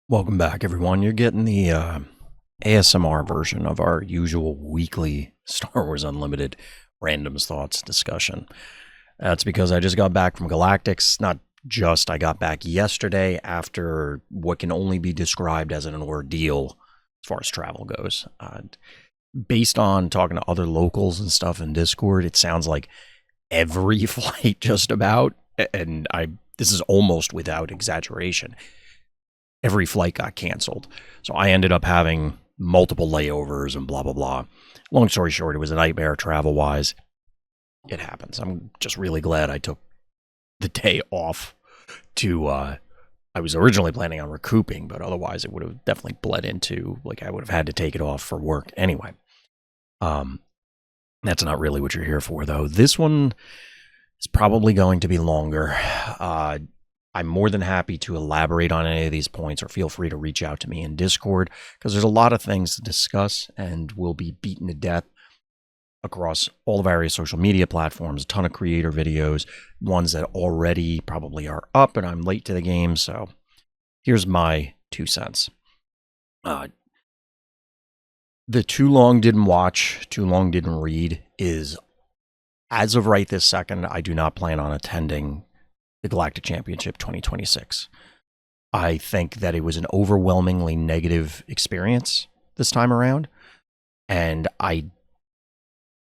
Welcome back, everyone. You're getting the ASMR version of our usual weekly Star Wars Unlimited Randoms Thoughts discussion. That's because I just got back from Galactics. Not just, I got back yesterday after what can only be described as an ordeal as far as travel goes. Based on talking to other locals and stuff in Discord, it sounds like every flight just about, and this is almost without exaggeration, every flight got canceled. So I ended up having multiple layovers and blah, blah, blah. Long story short, it was a nightmare travel-wise. It happens. I'm just really glad I took the day off to, I was originally planning on recouping, but otherwise it would have definitely bled into, like, I would have had to take it off for work anyway. That's not really what you're here for, though. This one is probably going to be longer. I'm more than happy to elaborate on any of these points, or feel free to reach out to me in Discord, because there's a lot of things to discuss, and we'll be beaten to death across all the various social media platforms, a ton of creator videos, ones that already probably are up, and I'm late to the game, so here's my 2 cents. The too long didn't watch, too long didn't read is, as of right this second, I do not plan on attending the Galactic Championship 2026. I think that it was an overwhelmingly negative experience this time around, and I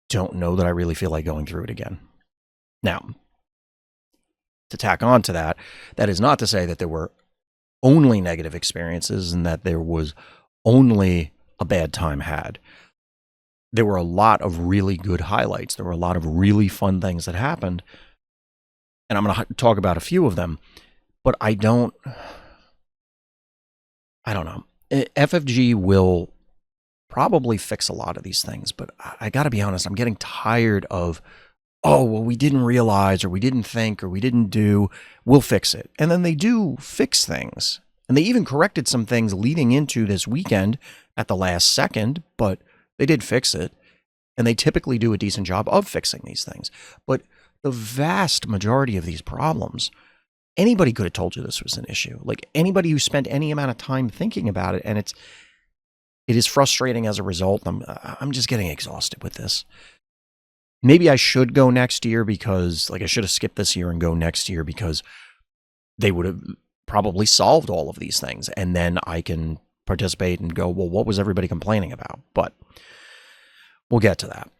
don't know that I really feel like going through it again. Now, to tack on to that, that is not to say that there were only negative experiences and that there was only a bad time had. There were a lot of really good highlights. There were a lot of really fun things that happened, and I'm going to talk about a few of them, but I don't know. FFG will probably fix a lot of these things, but I got to be honest, I'm getting tired of, oh, well, we didn't realize, or we didn't think, or we didn't do, we'll fix it. And then they do fix things. And they even corrected some things leading into this weekend at the last second, but they did fix it. And they typically do a decent job of fixing these things. But the vast majority of these problems, anybody could have told you this was an issue. Like, anybody who spent any amount of time thinking about it, and it is frustrating as a result. I'm just getting exhausted with this. Maybe I should go next year, because, like, I should have skipped this year and go next year, because they would have probably solved all of these things, and then I can participate and go, well, what was everybody complaining about? But we'll get to that.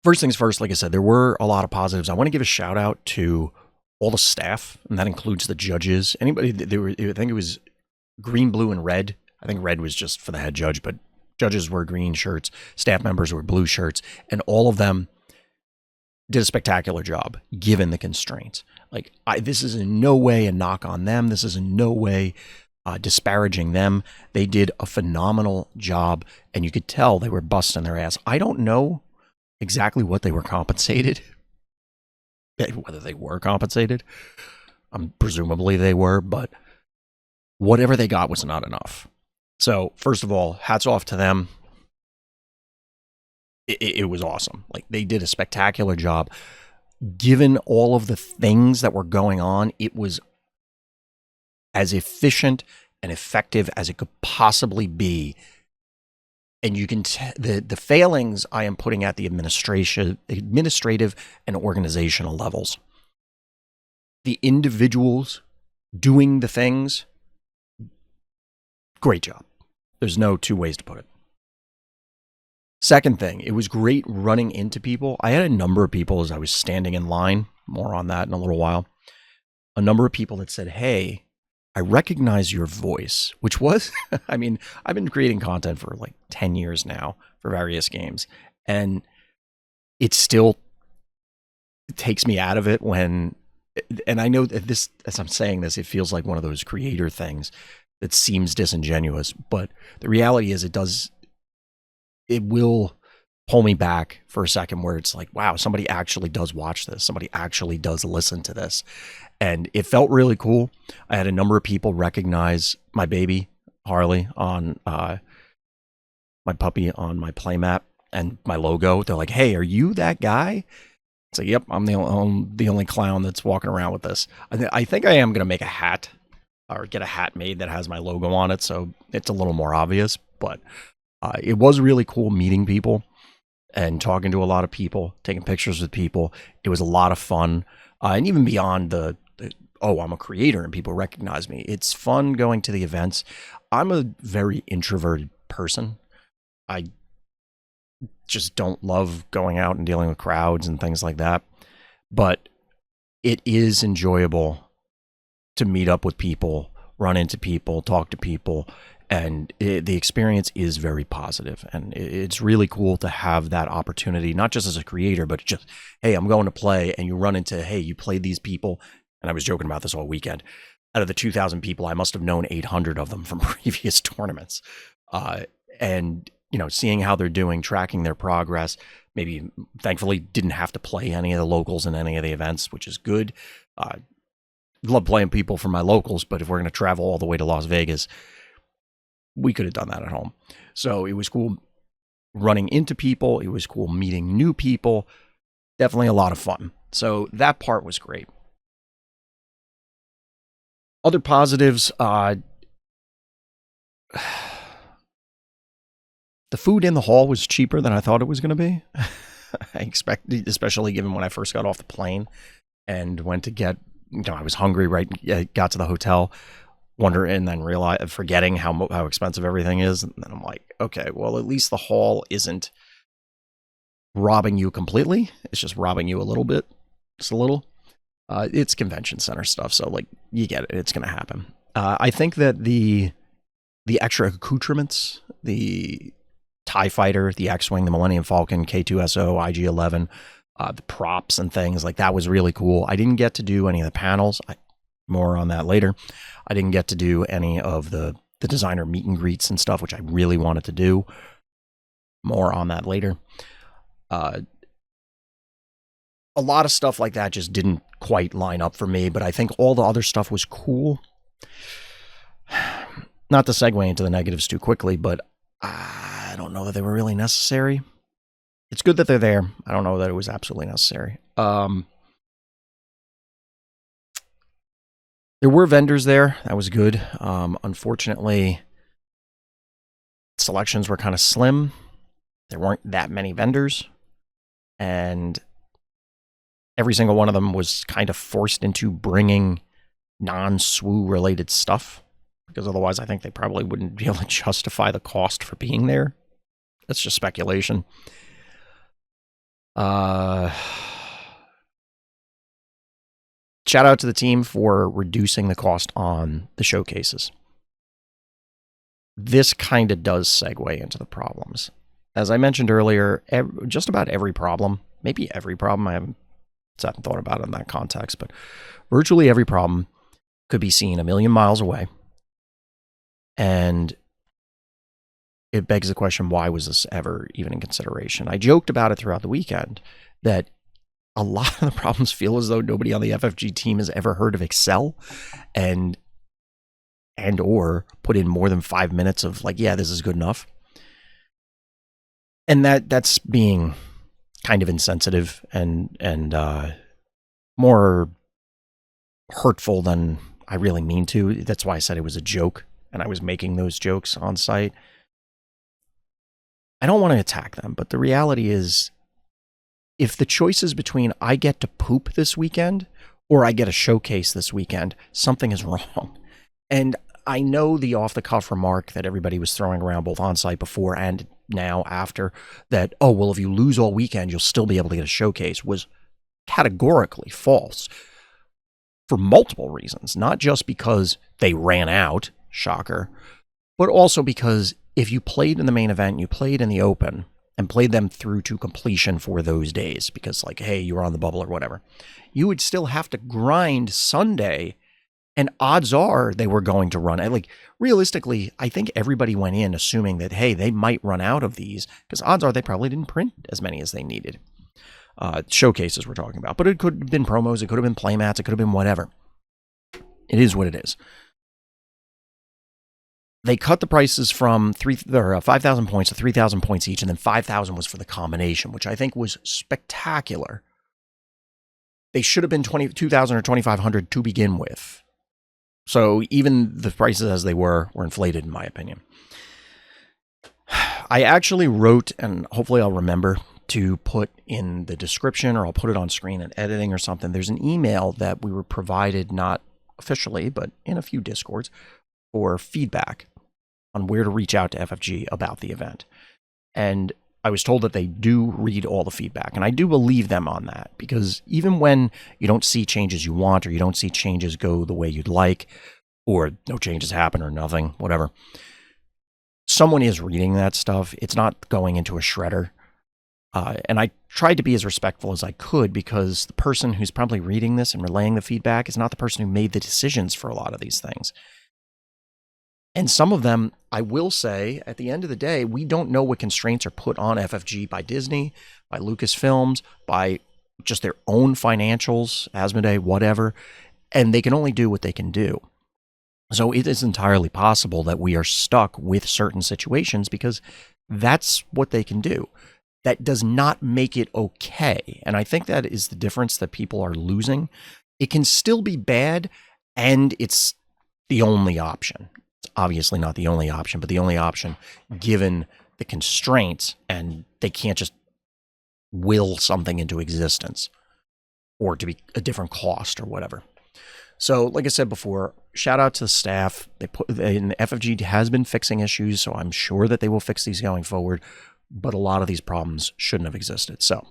First things first, like I said, there were a lot of positives. I want to give a shout out to all the staff, and that includes the judges. Anybody, I think it was green, blue, and red. I think red was just for the head judge, but judges were green shirts, staff members were blue shirts, and all of them did a spectacular job given the constraints. Like, this is in no way a knock on them. This is in no way disparaging them. They did a phenomenal job, and you could tell they were busting their ass. I don't know exactly what they were compensated, whether they were compensated. Presumably they were, but whatever they got was not enough. So, first of all, hats off to them. It was awesome. Like, they did a spectacular job. Given all of the things that were going on, it was as efficient and effective as it could possibly be. And you can the failings I am putting at the administrative and organizational levels. The individuals doing the things, great job. There's no two ways to put it. Second thing, it was great running into people. I had a number of people as I was standing in line, more on that in a little while, a number of people that said, hey, I recognize your voice, which was, I mean, I've been creating content for like 10 years now for various games, and it still takes me out of it when, and I know that this, as I'm saying this, it feels like one of those creator things that seems disingenuous, but the reality is it will pull me back for a second, where it's like, wow, somebody actually does watch this. Somebody actually does listen to this. And it felt really cool. I had a number of people recognize my baby, Harley, on my puppy on my playmat and my logo. They're like, hey, are you that guy? It's like, yep, I'm the only clown that's walking around with this. I think I am going to make a hat or get a hat made that has my logo on it, so it's a little more obvious. But it was really cool meeting people and talking to a lot of people, taking pictures with people. It was a lot of fun. And even beyond oh, I'm a creator and people recognize me, it's fun going to the events. I'm a very introverted person. I just don't love going out and dealing with crowds and things like that. But it is enjoyable to meet up with people, run into people, talk to people, and the experience is very positive. And it's really cool to have that opportunity, not just as a creator, but just, hey, I'm going to play, and you run into, hey, you played these people. And I was joking about this all weekend. Out of the 2,000 people, I must have known 800 of them from previous tournaments. And, you know, seeing how they're doing, tracking their progress, maybe thankfully didn't have to play any of the locals in any of the events, which is good. Love playing people from my locals, but if we're going to travel all the way to Las Vegas, we could have done that at home. So it was cool running into people. It was cool meeting new people. Definitely a lot of fun. So that part was great. Other positives, the food in the hall was cheaper than I thought it was going to be. I expected, especially given when I first got off the plane and went to get, you know, I was hungry, right? Got to the hotel, and then forgetting how expensive everything is. And then I'm like, okay, well, at least the hall isn't robbing you completely. It's just robbing you a little bit, just a little. It's convention center stuff, so like you get it. It's going to happen. I think that the extra accoutrements, the TIE Fighter, the X-Wing, the Millennium Falcon, K2SO, IG-11, the props and things like that was really cool. I didn't get to do any of the panels. More on that later. I didn't get to do any of the designer meet and greets and stuff, which I really wanted to do. More on that later. A lot of stuff like that just didn't quite line up for me, but I think all the other stuff was cool. Not to segue into the negatives too quickly, but I don't know that they were really necessary. It's good that they're there. I don't know that it was absolutely necessary. There were vendors there. That was good. Unfortunately, selections were kind of slim. There weren't that many vendors. And every single one of them was kind of forced into bringing non-SWU related stuff, because otherwise I think they probably wouldn't be able to justify the cost for being there. That's just speculation. Shout out to the team for reducing the cost on the showcases. This kind of does segue into the problems. As I mentioned earlier, just about every problem, maybe every problem, I haven't thought about it in that context, but virtually every problem could be seen a million miles away. And it begs the question, why was this ever even in consideration? I joked about it throughout the weekend that a lot of the problems feel as though nobody on the FFG team has ever heard of Excel and or put in more than 5 minutes of like, yeah, this is good enough. And that's being kind of insensitive and more hurtful than I really mean to. That's why I said it was a joke, and I was making those jokes on site. I don't want to attack them, but the reality is, if the choice is between I get to poop this weekend or I get a showcase this weekend, something is wrong. And I know the off-the-cuff remark that everybody was throwing around both on site before and now after that, oh, well, if you lose all weekend, you'll still be able to get a showcase, was categorically false for multiple reasons. Not just because they ran out, shocker, but also because if you played in the main event, you played in the open, and played them through to completion for those days, because like, hey, you were on the bubble or whatever, you would still have to grind Sunday, and odds are they were going to run. Like, realistically, I think everybody went in assuming that, hey, they might run out of these, because odds are they probably didn't print as many as they needed. Showcases we're talking about, but it could have been promos, it could have been playmats, it could have been whatever. It is what it is. They cut the prices from 5,000 points to 3,000 points each, and then 5,000 was for the combination, which I think was spectacular. They should have been 2,000 or 2,500 to begin with. So even the prices as they were inflated, in my opinion. I actually wrote, and hopefully I'll remember to put in the description, or I'll put it on screen in editing or something. There's an email that we were provided, not officially, but in a few Discords, for feedback on where to reach out to FFG about the event. And I was told that they do read all the feedback, and I do believe them on that, because even when you don't see changes you want, or you don't see changes go the way you'd like, or no changes happen, or nothing, whatever, someone is reading that stuff. It's not going into a shredder. And I tried to be as respectful as I could, because the person who's probably reading this and relaying the feedback is not the person who made the decisions for a lot of these things. And some of them, I will say, at the end of the day, we don't know what constraints are put on FFG by Disney, by Lucasfilms, by just their own financials, Asmodee, whatever, and they can only do what they can do. So it is entirely possible that we are stuck with certain situations because that's what they can do. That does not make it okay. And I think that is the difference that people are losing. It can still be bad, and it's the only option. It's obviously not the only option, but the only option given the constraints, and they can't just will something into existence or to be a different cost or whatever. So, like I said before, shout out to the staff. And FFG has been fixing issues, so I'm sure that they will fix these going forward. But a lot of these problems shouldn't have existed. So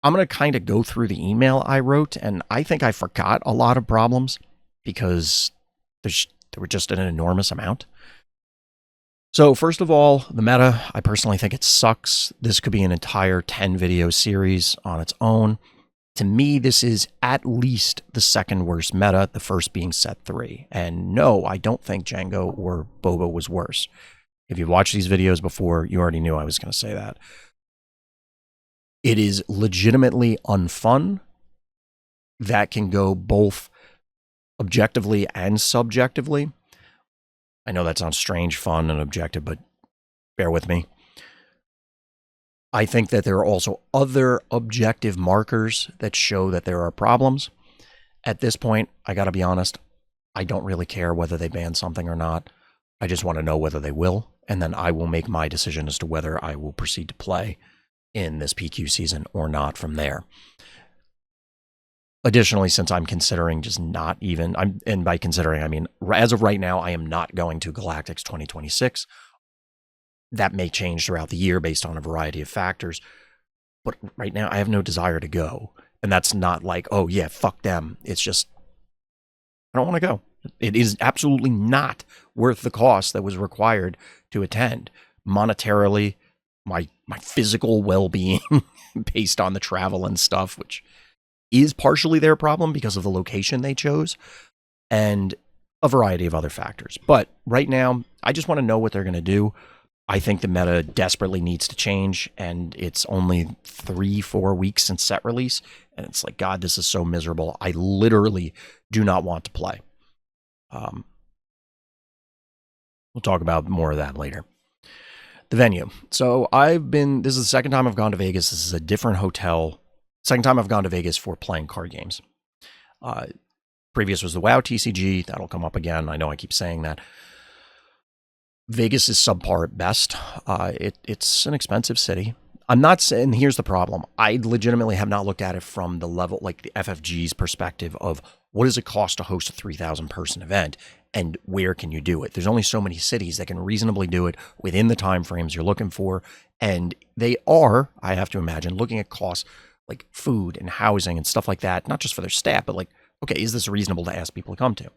I'm going to kind of go through the email I wrote, and I think I forgot a lot of problems because there were just an enormous amount. So first of all, the meta, I personally think it sucks. This could be an entire 10-video series on its own. To me, this is at least the second worst meta, the first being set 3. And no, I don't think Django or Boba was worse. If you've watched these videos before, you already knew I was going to say that. It is legitimately unfun. That can go both objectively and subjectively. I know that sounds strange, fun, and objective, but bear with me. I think that there are also other objective markers that show that there are problems. At this point, I got to be honest, I don't really care whether they ban something or not. I just want to know whether they will, and then I will make my decision as to whether I will proceed to play in this PQ season or not from there. Additionally, since I'm considering just not even, and by considering, I mean, as of right now, I am not going to Galactics 2026. That may change throughout the year based on a variety of factors. But right now, I have no desire to go. And that's not like, oh, yeah, fuck them. It's just, I don't want to go. It is absolutely not worth the cost that was required to attend. Monetarily, my physical well-being based on the travel and stuff, which is partially their problem because of the location they chose, and a variety of other factors. But right now, I just want to know what they're going to do. I think the meta desperately needs to change, and it's only 3-4 weeks since set release, and it's like, God, this is so miserable. I literally do not want to play. We'll talk about more of that later. The venue. So this is the second time I've gone to Vegas. This is a different hotel. Second time I've gone to Vegas for playing card games. Previous was the WoW TCG. That'll come up again. I know I keep saying that. Vegas is subpar at best. It's an expensive city. I'm not saying, here's the problem. I legitimately have not looked at it from the level, like the FFG's perspective of what does it cost to host a 3,000 person event and where can you do it? There's only so many cities that can reasonably do it within the time frames you're looking for. And they are, I have to imagine, looking at costs like food and housing and stuff like that, not just for their staff, but like, okay, is this reasonable to ask people to come to?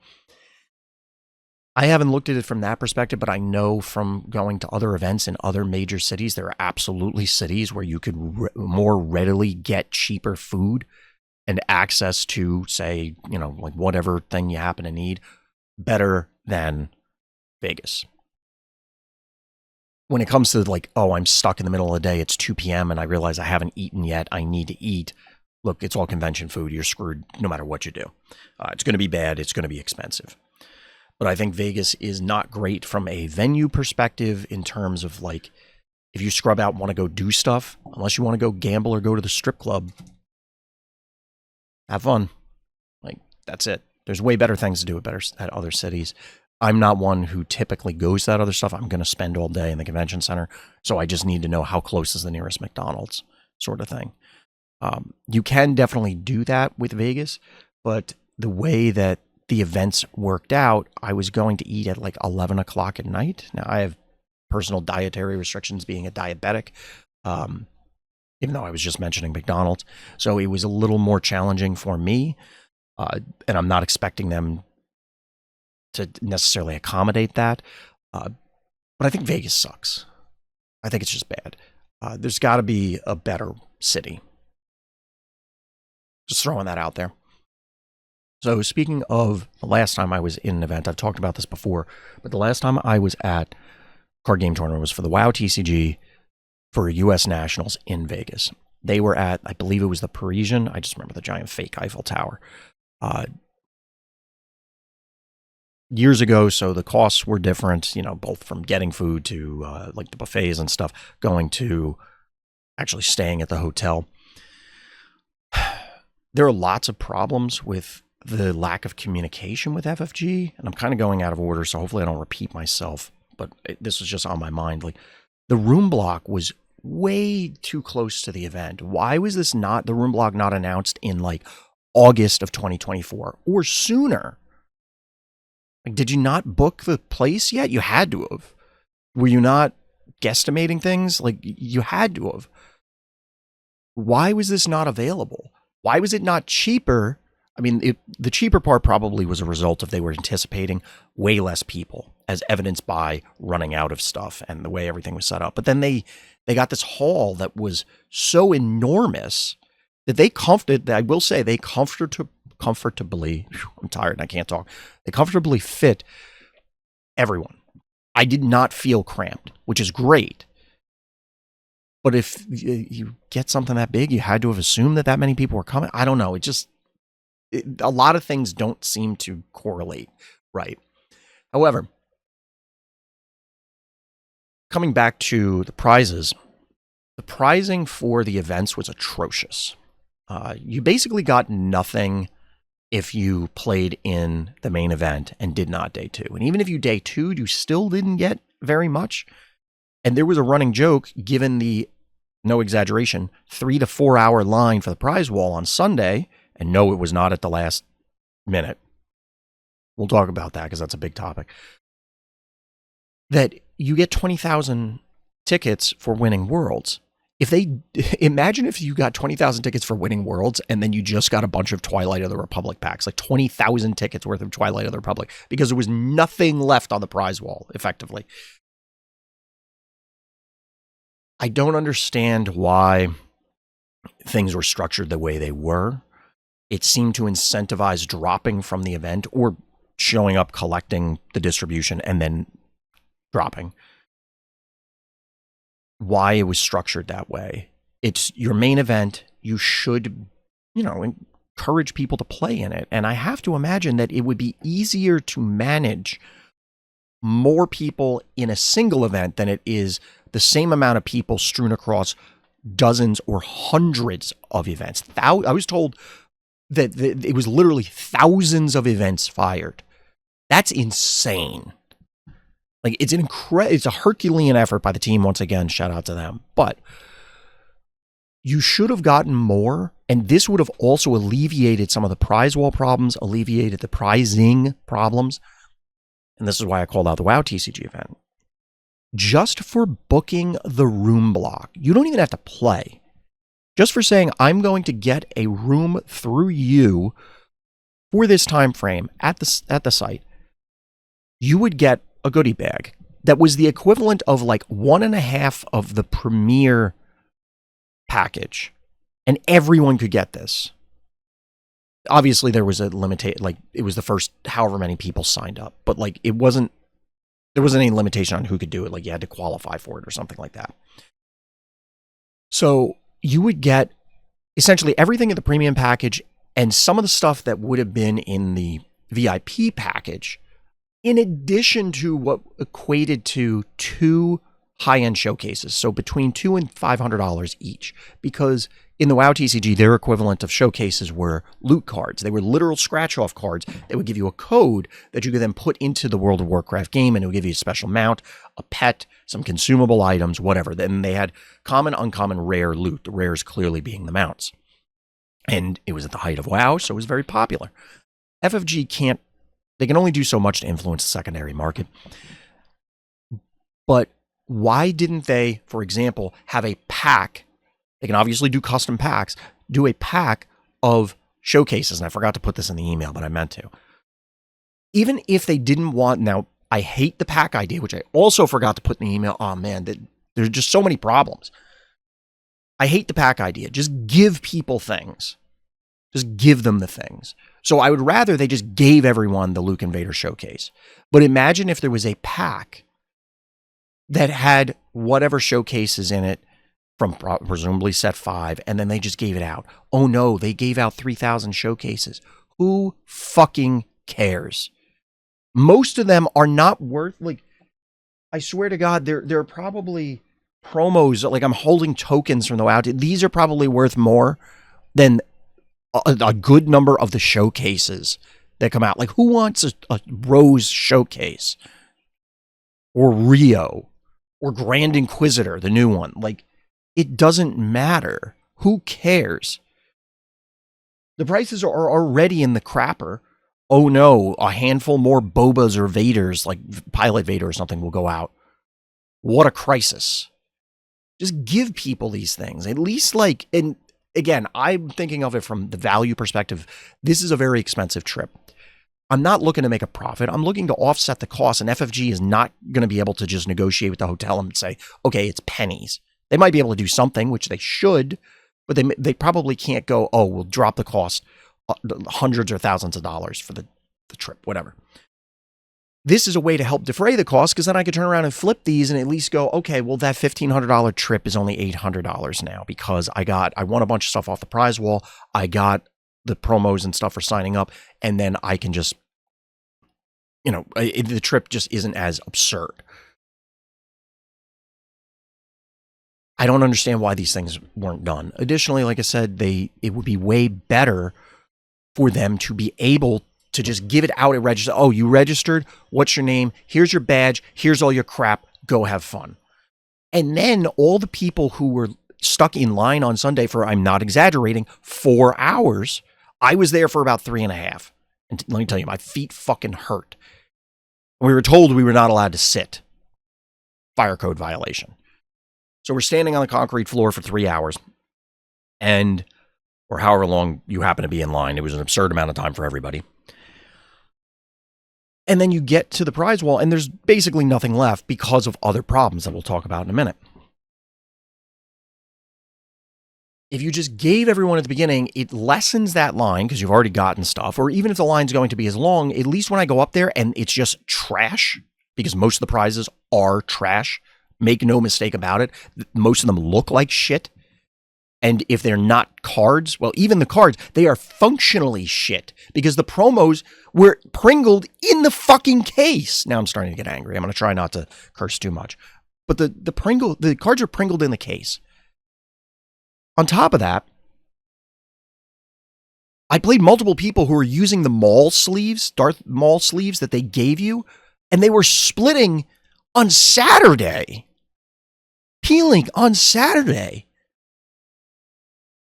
I haven't looked at it from that perspective, but I know from going to other events in other major cities, there are absolutely cities where you could more readily get cheaper food and access to, say, you know, like whatever thing you happen to need better than Vegas. When it comes to like, oh, I'm stuck in the middle of the day, it's 2 p.m. and I realize I haven't eaten yet, I need to eat. Look, it's all convention food. You're screwed no matter what you do. It's going to be bad. It's going to be expensive. But I think Vegas is not great from a venue perspective in terms of like, if you scrub out and want to go do stuff, unless you want to go gamble or go to the strip club, have fun. Like, that's it. There's way better things to do at other cities. I'm not one who typically goes to that other stuff. I'm going to spend all day in the convention center, so I just need to know how close is the nearest McDonald's, sort of thing. You can definitely do that with Vegas, but the way that the events worked out, I was going to eat at like 11 o'clock at night. Now, I have personal dietary restrictions being a diabetic, even though I was just mentioning McDonald's. So it was a little more challenging for me, and I'm not expecting them to necessarily accommodate that. But I think Vegas sucks. I think it's just bad. There's got to be a better city. Just throwing that out there. So speaking of the last time I was in an event, I've talked about this before, but the last time I was at card game tournament was for the WoW TCG for US Nationals in Vegas. They were at, I believe it was the Parisian. I just remember the giant fake Eiffel Tower. Years ago, so the costs were different, both from getting food to like the buffets and stuff, going to actually staying at the hotel. There are lots of problems with the lack of communication with FFG, and I'm kind of going out of order, so hopefully I don't repeat myself, but this was just on my mind. Like, the room block was way too close to the event. Why was the room block not announced in like August of 2024 or sooner? Like, did you not book the place yet? You had to have. Were you not guesstimating things? Like, you had to have. Why was this not available? Why was it not cheaper? I mean, the cheaper part probably was a result of they were anticipating way less people, as evidenced by running out of stuff and the way everything was set up. But then they got this hall that was so enormous that they comfortably, I'm tired and I can't talk. They comfortably fit everyone. I did not feel cramped, which is great. But if you get something that big, you had to have assumed that many people were coming. I don't know. A lot of things don't seem to correlate right. However, coming back to the prizes, the prizing for the events was atrocious. You basically got nothing if you played in the main event and did not day two. And even if you day two, you still didn't get very much. And there was a running joke, given the, no exaggeration, 3 to 4 hour line for the prize wall on Sunday. And no, it was not at the last minute. We'll talk about that because that's a big topic. That you get 20,000 tickets for winning Worlds. Imagine if you got 20,000 tickets for winning Worlds and then you just got a bunch of Twilight of the Republic packs, like 20,000 tickets worth of Twilight of the Republic, because there was nothing left on the prize wall, effectively. I don't understand why things were structured the way they were. It seemed to incentivize dropping from the event or showing up, collecting the distribution, and then dropping. Why it was structured that way. It's your main event. You should, encourage people to play in it. And I have to imagine that it would be easier to manage more people in a single event than it is the same amount of people strewn across dozens or hundreds of events. I was told that it was literally thousands of events fired. That's insane. Like, it's a Herculean effort by the team. Once again, shout out to them. But you should have gotten more, and this would have also alleviated some of the prize wall problems, alleviated the prizing problems. And this is why I called out the WoW TCG event. Just for booking the room block, you don't even have to play. Just for saying, I'm going to get a room through you for this time frame at the site, you would get a goodie bag that was the equivalent of like 1.5 of the premier package, and everyone could get this. Obviously, there was a limitation, like it was the first however many people signed up, but like there wasn't any limitation on who could do it. Like, you had to qualify for it or something like that. So you would get essentially everything in the premium package and some of the stuff that would have been in the VIP package, in addition to what equated to 2 high-end showcases. So between $200 and $500 each, because in the WoW TCG, their equivalent of showcases were loot cards. They were literal scratch-off cards that would give you a code that you could then put into the World of Warcraft game, and it would give you a special mount, a pet, some consumable items, whatever. Then they had common, uncommon, rare loot, the rares clearly being the mounts. And it was at the height of WoW, so it was very popular. FFG can't, they can only do so much to influence the secondary market. But why didn't they, for example, have a pack? They can obviously do custom packs, do a pack of showcases. And I forgot to put this in the email, but I meant to. Even if they didn't want, now I hate the pack idea, which I also forgot to put in the email. Oh man, there's just so many problems. I hate the pack idea. Just give people things. Just give them the things. So I would rather they just gave everyone the Luke Invader showcase. But imagine if there was a pack that had whatever showcases in it from presumably set 5, and then they just gave it out. Oh no, they gave out 3,000 showcases. Who fucking cares? Most of them are not worth, like, I swear to God, they're probably promos, like I'm holding tokens from the WoW. These are probably worth more than a good number of the showcases that come out. Like, who wants a Rose showcase? Or Rio? Or Grand Inquisitor, the new one? Like, it doesn't matter. Who cares? The prices are already in the crapper. Oh no, a handful more Bobas or Vaders, like Pilot Vader or something, will go out. What a crisis. Just give people these things. At least, like, and again, I'm thinking of it from the value perspective. This is a very expensive trip. I'm not looking to make a profit. I'm looking to offset the cost, and FFG is not going to be able to just negotiate with the hotel and say, okay, it's pennies. They might be able to do something, which they should, but they probably can't go, oh, we'll drop the cost hundreds or thousands of dollars for the trip, whatever. This is a way to help defray the cost, because then I could turn around and flip these and at least go, okay, well, that $1,500 trip is only $800 now because I won a bunch of stuff off the prize wall. I got the promos and stuff for signing up, and then I can just, the trip just isn't as absurd. I don't understand why these things weren't done. Additionally, like I said, it would be way better for them to be able to just give it out at register. Oh, you registered? What's your name? Here's your badge. Here's all your crap. Go have fun. And then all the people who were stuck in line on Sunday for, I'm not exaggerating, 4 hours, I was there for about 3.5. And let me tell you, my feet fucking hurt. We were told we were not allowed to sit. Fire code violation. So we're standing on the concrete floor for 3 hours, or however long you happen to be in line. It was an absurd amount of time for everybody. And then you get to the prize wall, and there's basically nothing left because of other problems that we'll talk about in a minute. If you just gave everyone at the beginning, it lessens that line because you've already gotten stuff. Or even if the line's going to be as long, at least when I go up there and it's just trash, because most of the prizes are trash. Make no mistake about it. Most of them look like shit. And if they're not cards, well, even the cards, they are functionally shit because the promos were pringled in the fucking case. Now I'm starting to get angry. I'm going to try not to curse too much. But the cards are pringled in the case. On top of that, I played multiple people who were using the Maul sleeves, Darth Maul sleeves that they gave you, and they were splitting on Saturday. Peeling on Saturday.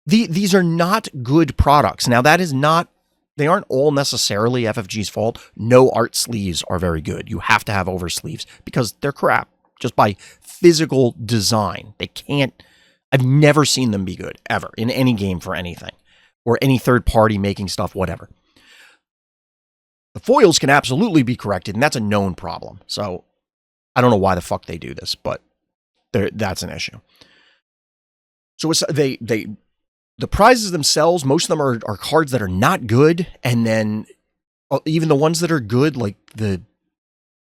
These are not good products. Now, they aren't all necessarily FFG's fault. No art sleeves are very good. You have to have over sleeves because they're crap. Just by physical design. I've never seen them be good, ever, in any game for anything. Or any third party making stuff, whatever. The foils can absolutely be corrected, and that's a known problem. So, I don't know why the fuck they do this, but that's an issue. So the prizes themselves, most of them are cards that are not good, and then even the ones that are good, like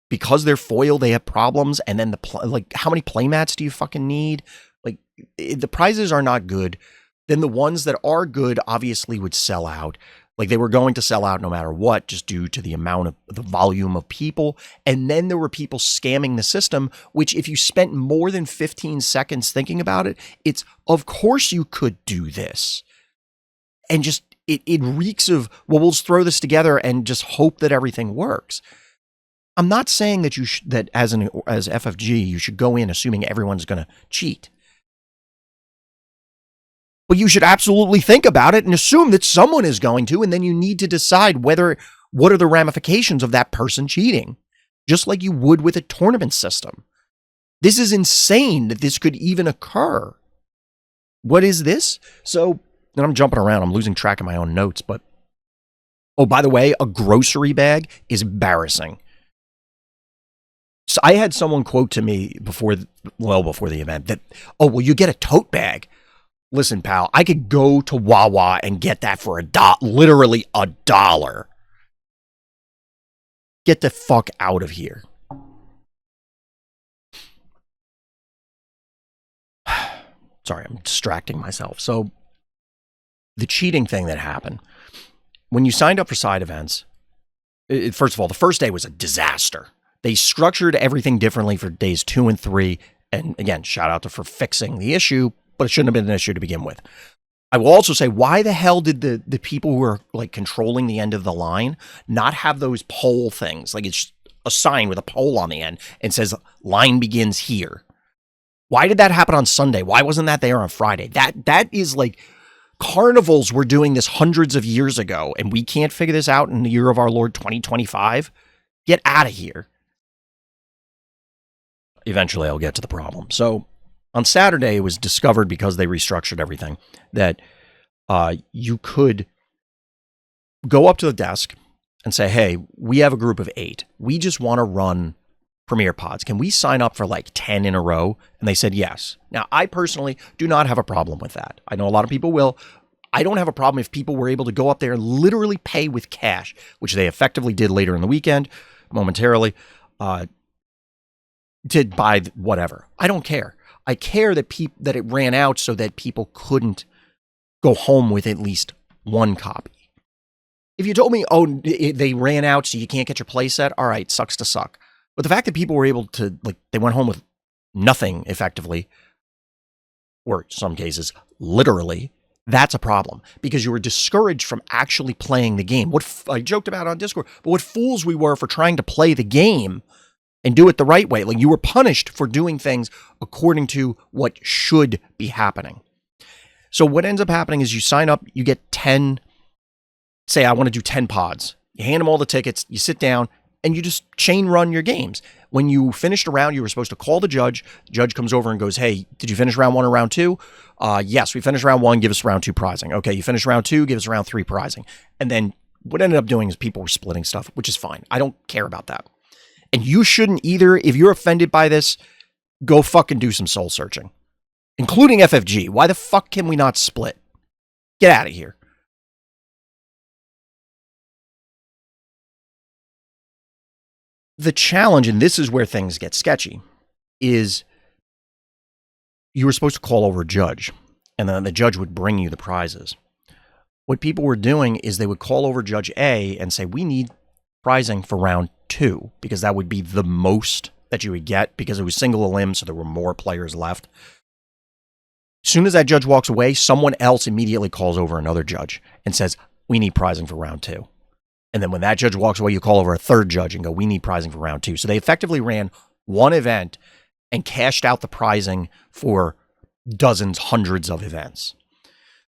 because they're foil, they have problems, and then how many playmats do you fucking need? Like, the prizes are not good. Then the ones that are good obviously would sell out. Like they were going to sell out no matter what, just due to the amount of the volume of people. And then there were people scamming the system, which if you spent more than 15 seconds thinking about it, it's of course you could do this. And just it reeks of, well, we'll just throw this together and just hope that everything works. I'm not saying that that as FFG, you should go in assuming everyone's going to cheat. But you should absolutely think about it and assume that someone is going to, and then you need to decide what are the ramifications of that person cheating, just like you would with a tournament system. This is insane that this could even occur. What is this? So, and I'm jumping around. I'm losing track of my own notes, but oh, by the way, a grocery bag is embarrassing. So I had someone quote to me before the event that, oh, well, you get a tote bag. Listen, pal, I could go to Wawa and get that for literally $1. Get the fuck out of here. Sorry, I'm distracting myself. So the cheating thing that happened, when you signed up for side events, first of all, the first day was a disaster. They structured everything differently for days 2 and 3. And again, shout out for fixing the issue, but it shouldn't have been an issue to begin with. I will also say, why the hell did the people who are like controlling the end of the line not have those pole things? Like it's a sign with a pole on the end and says line begins here. Why did that happen on Sunday? Why wasn't that there on Friday? That is like carnivals were doing this hundreds of years ago, and we can't figure this out in the year of our Lord 2025. Get out of here. Eventually, I'll get to the problem. So on Saturday, it was discovered because they restructured everything that you could go up to the desk and say, hey, we have a group of 8. We just want to run Premier Pods. Can we sign up for like 10 in a row? And they said yes. Now, I personally do not have a problem with that. I know a lot of people will. I don't have a problem if people were able to go up there and literally pay with cash, which they effectively did later in the weekend, momentarily, to buy whatever. I don't care. I care that that it ran out so that people couldn't go home with at least one copy. If you told me, oh, they ran out so you can't get your play set, all right, sucks to suck. But the fact that people were able to, like, they went home with nothing effectively, or in some cases, literally, that's a problem because you were discouraged from actually playing the game. What I joked about on Discord, but what fools we were for trying to play the game and do it the right way. Like you were punished for doing things according to what should be happening. So what ends up happening is you sign up, you get 10, say I want to do 10 pods. You hand them all the tickets, you sit down, and you just chain run your games. When you finished a round, you were supposed to call the judge. The judge comes over and goes, hey, did you finish round 1 or round 2? Yes, we finished round 1, give us round 2 prizing. Okay, you finished round 2, give us round 3 prizing. And then what ended up doing is people were splitting stuff, which is fine. I don't care about that. And you shouldn't either. If you're offended by this, go fucking do some soul searching, including FFG. Why the fuck can we not split? Get out of here. The challenge, and this is where things get sketchy, is you were supposed to call over a judge, and then the judge would bring you the prizes. What people were doing is they would call over Judge A and say, we need prizing for round 2, because that would be the most that you would get, because it was single elim, so there were more players left. As soon as that judge walks away, someone else immediately calls over another judge and says, we need prizing for round 2. And then when that judge walks away, you call over a third judge and go, we need prizing for round 2. So they effectively ran one event and cashed out the prizing for dozens, hundreds of events.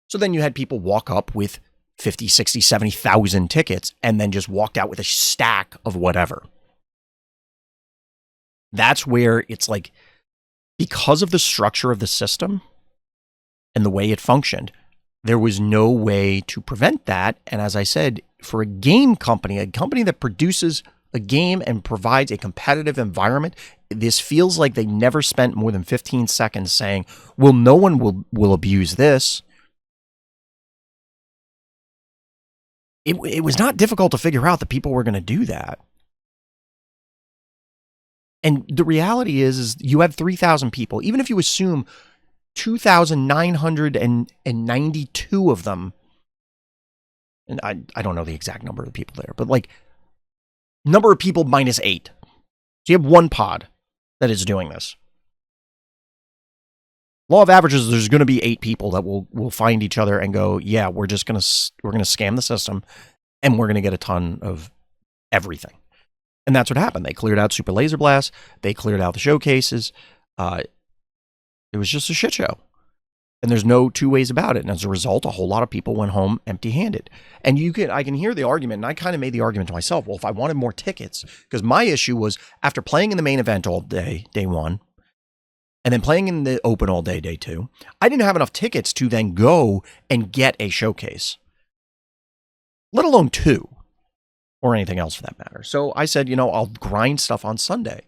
So then you had people walk up with 50, 60, 70,000 tickets and then just walked out with a stack of whatever. That's where it's like, because of the structure of the system and the way it functioned, there was no way to prevent that. And as I said, for a game company, a company that produces a game and provides a competitive environment, this feels like they never spent more than 15 seconds saying, well, no one will abuse this. It was not difficult to figure out that people were going to do that. And the reality is you have 3,000 people. Even if you assume 2,992 of them and I don't know the exact number of people there, but like number of people minus 8. So you have one pod that is doing this. Law of averages, there's going to be 8 people that will find each other and go, yeah, we're going to scam the system and we're going to get a ton of everything. And that's what happened. They cleared out Super Laser Blast. They cleared out the showcases. It was just a shit show. And there's no two ways about it. And as a result, a whole lot of people went home empty-handed. And I can hear the argument, and I kind of made the argument to myself, well, if I wanted more tickets, because my issue was after playing in the main event all day, day 1, and then playing in the open all day, day 2, I didn't have enough tickets to then go and get a showcase, let alone 2. Or anything else for that matter. So I said, I'll grind stuff on Sunday.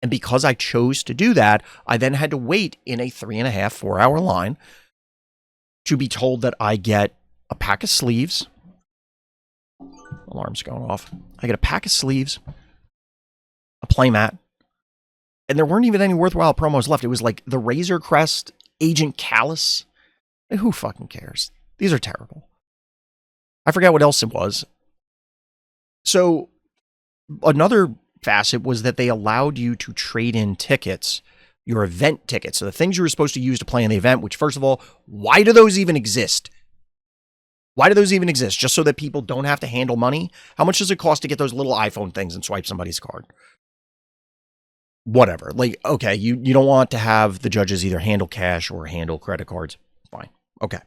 And because I chose to do that, I then had to wait in a 3.5, 4 hour line to be told that I get a pack of sleeves. Alarm's going off. I get a pack of sleeves, a playmat, and there weren't even any worthwhile promos left. It was like the Razor Crest, Agent Callus. Who fucking cares? These are terrible. I forgot what else it was. So another facet was that they allowed you to trade in tickets, your event tickets. So the things you were supposed to use to play in the event, which first of all, why do those even exist? Why do those even exist? Just so that people don't have to handle money? How much does it cost to get those little iPhone things and swipe somebody's card? Whatever. Like, okay, you don't want to have the judges either handle cash or handle credit cards. Fine. Okay.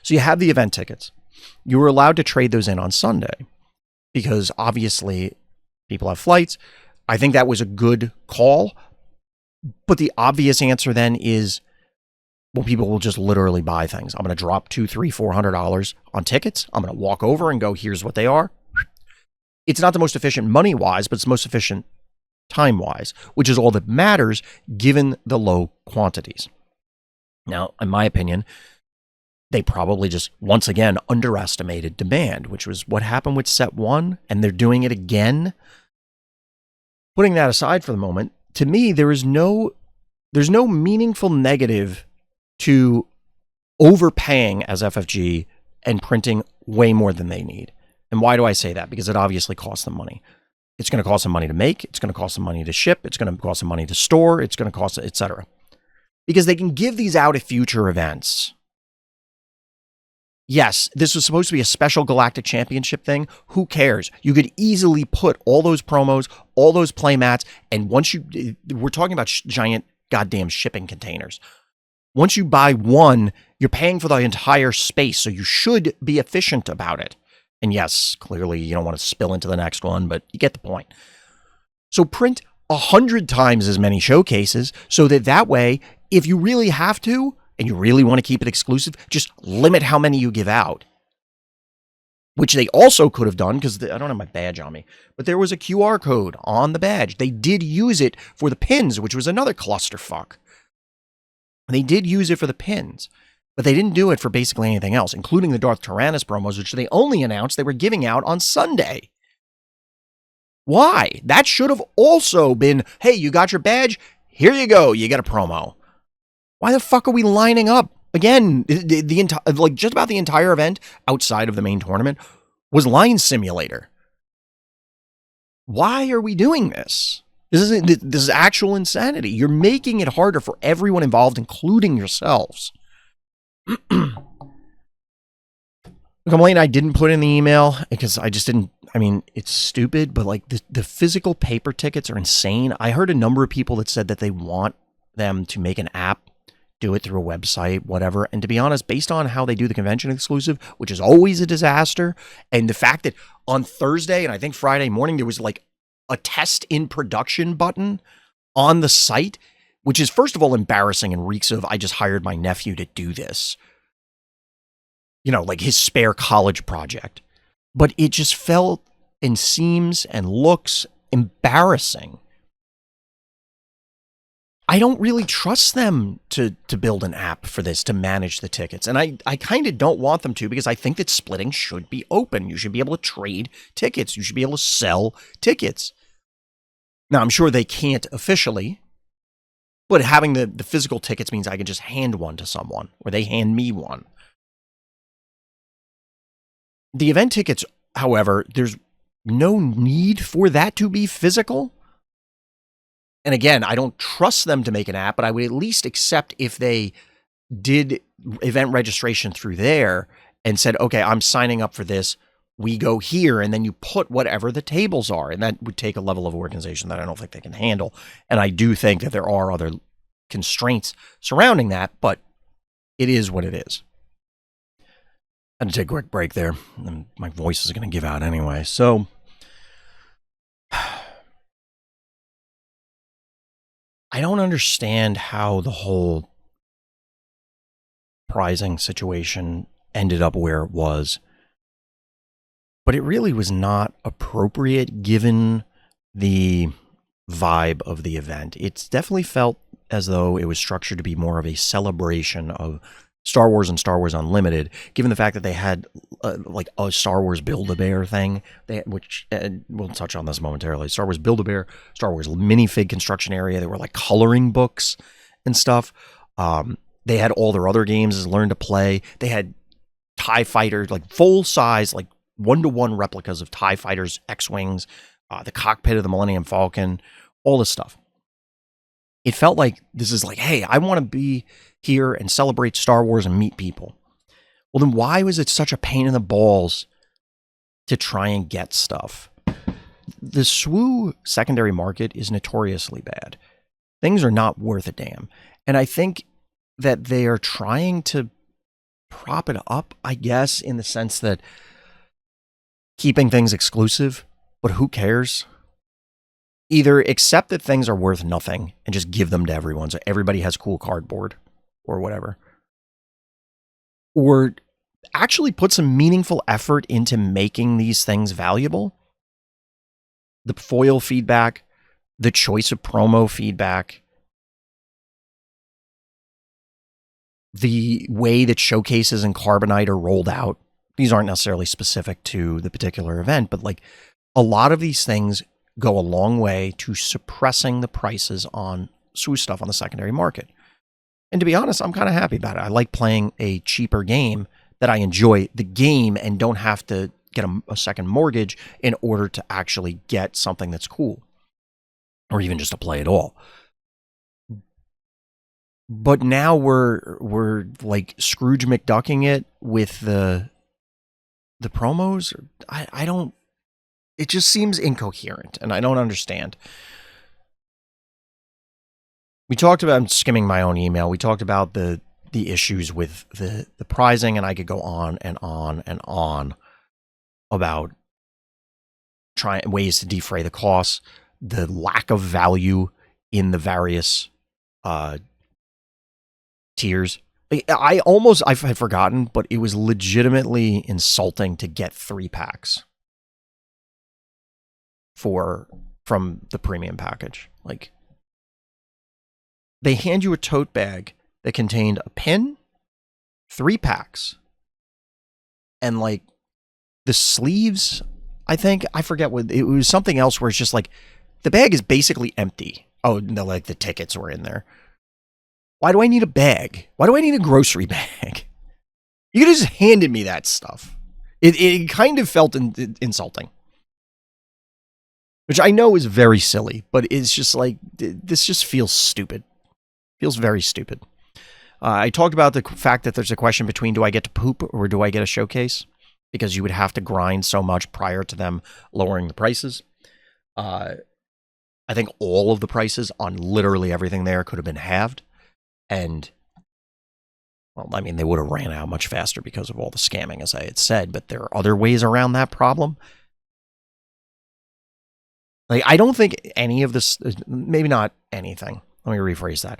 So you have the event tickets. You were allowed to trade those in on Sunday. Because obviously people have flights. I think that was a good call. But the obvious answer then is, well, people will just literally buy things. I'm going to drop $200, $300, $400 on tickets. I'm going to walk over and go, here's what they are. It's not the most efficient money-wise, but it's the most efficient time-wise, which is all that matters given the low quantities. Now, in my opinion, they probably just, once again, underestimated demand, which was what happened with set 1, and they're doing it again. Putting that aside for the moment, to me, there's no meaningful negative to overpaying as FFG and printing way more than they need. And why do I say that? Because it obviously costs them money. It's going to cost them money to make. It's going to cost them money to ship. It's going to cost them money to store. It's going to cost, etc. Because they can give these out at future events. Yes, this was supposed to be a special Galactic Championship thing. Who cares? You could easily put all those promos, all those playmats, and we're talking about giant goddamn shipping containers. Once you buy one, you're paying for the entire space, so you should be efficient about it. And yes, clearly you don't want to spill into the next one, but you get the point. So print 100 times as many showcases so that way, if you really have to, and you really want to keep it exclusive, just limit how many you give out. Which they also could have done, because I don't have my badge on me, but there was a QR code on the badge. They did use it for the pins, which was another clusterfuck. They did use it for the pins, but they didn't do it for basically anything else, including the Darth Tyrannus promos, which they only announced they were giving out on Sunday. Why? That should have also been, hey, you got your badge? Here you go. You get a promo. Why the fuck are we lining up? Again, just about the entire event outside of the main tournament was Line Simulator. Why are we doing this? This is actual insanity. You're making it harder for everyone involved, including yourselves. Complaint I didn't put in the email because I just didn't. I mean, it's stupid, but like the physical paper tickets are insane. I heard a number of people that said that they want them to make an app, do it through a website, whatever. And to be honest, based on how they do the convention exclusive, which is always a disaster, and the fact that on Thursday and I think Friday morning, there was like a test in production button on the site, which is first of all embarrassing and reeks of, I just hired my nephew to do this. You know, like his spare college project. But it just felt and seems and looks embarrassing. I don't really trust them to build an app for this, to manage the tickets. And I kind of don't want them to, because I think that splitting should be open. You should be able to trade tickets. You should be able to sell tickets. Now, I'm sure they can't officially, but having the physical tickets means I can just hand one to someone, or they hand me one. The event tickets, however, there's no need for that to be physical. And again, I don't trust them to make an app, but I would at least accept if they did event registration through there and said, okay, I'm signing up for this. We go here, and then you put whatever the tables are. And that would take a level of organization that I don't think they can handle. And I do think that there are other constraints surrounding that, but it is what it is. I had to take a quick break there, and my voice is going to give out anyway. So I don't understand how the whole pricing situation ended up where it was, but it really was not appropriate given the vibe of the event. It's definitely felt as though it was structured to be more of a celebration of Star Wars and Star Wars Unlimited, given the fact that they had like a Star Wars Build-A-Bear thing, which we'll touch on this momentarily. Star Wars Build-A-Bear, Star Wars minifig construction area. There were like coloring books and stuff. They had all their other games as Learn to Play. They had TIE Fighters, like full-size, like one-to-one replicas of TIE Fighters, X-Wings, the cockpit of the Millennium Falcon, all this stuff. It felt like this is like, hey, I want to be here and celebrate Star Wars and meet people. Well, then why was it such a pain in the balls to try and get stuff? The SWU secondary market is notoriously bad. Things are not worth a damn. And I think that they are trying to prop it up, I guess, in the sense that keeping things exclusive, but who cares? Either accept that things are worth nothing and just give them to everyone so everybody has cool cardboard or whatever. Or actually put some meaningful effort into making these things valuable. The foil feedback, the choice of promo feedback, the way that showcases and Carbonite are rolled out. These aren't necessarily specific to the particular event, but like a lot of these things go a long way to suppressing the prices on SWU stuff on the secondary market. And to be honest, I'm kind of happy about it. I like playing a cheaper game that I enjoy the game and don't have to get a second mortgage in order to actually get something that's cool or even just to play at all. But now we're like Scrooge McDucking it with the promos. I don't. It just seems incoherent, and I don't understand. We talked about, I'm skimming my own email, we talked about the issues with the pricing, and I could go on and on and on about trying ways to defray the costs, the lack of value in the various tiers. I had forgotten, but it was legitimately insulting to get 3 packs from the premium package. Like, they hand you a tote bag that contained a pin, 3 packs, and like the sleeves, I forget what it was, something else where it's just like the bag is basically empty. Oh, no, like the tickets were in there. Why do I need a bag? Why do I need a grocery bag? You could have just handed me that stuff. It kind of felt insulting. Which I know is very silly, but it's just like, this just feels stupid. Feels very stupid. I talked about the fact that there's a question between, do I get to poop or do I get a showcase? Because you would have to grind so much prior to them lowering the prices. I think all of the prices on literally everything there could have been halved. And, well, I mean, they would have ran out much faster because of all the scamming, as I had said, but there are other ways around that problem. Like, I don't think any of this, maybe not anything. Let me rephrase that.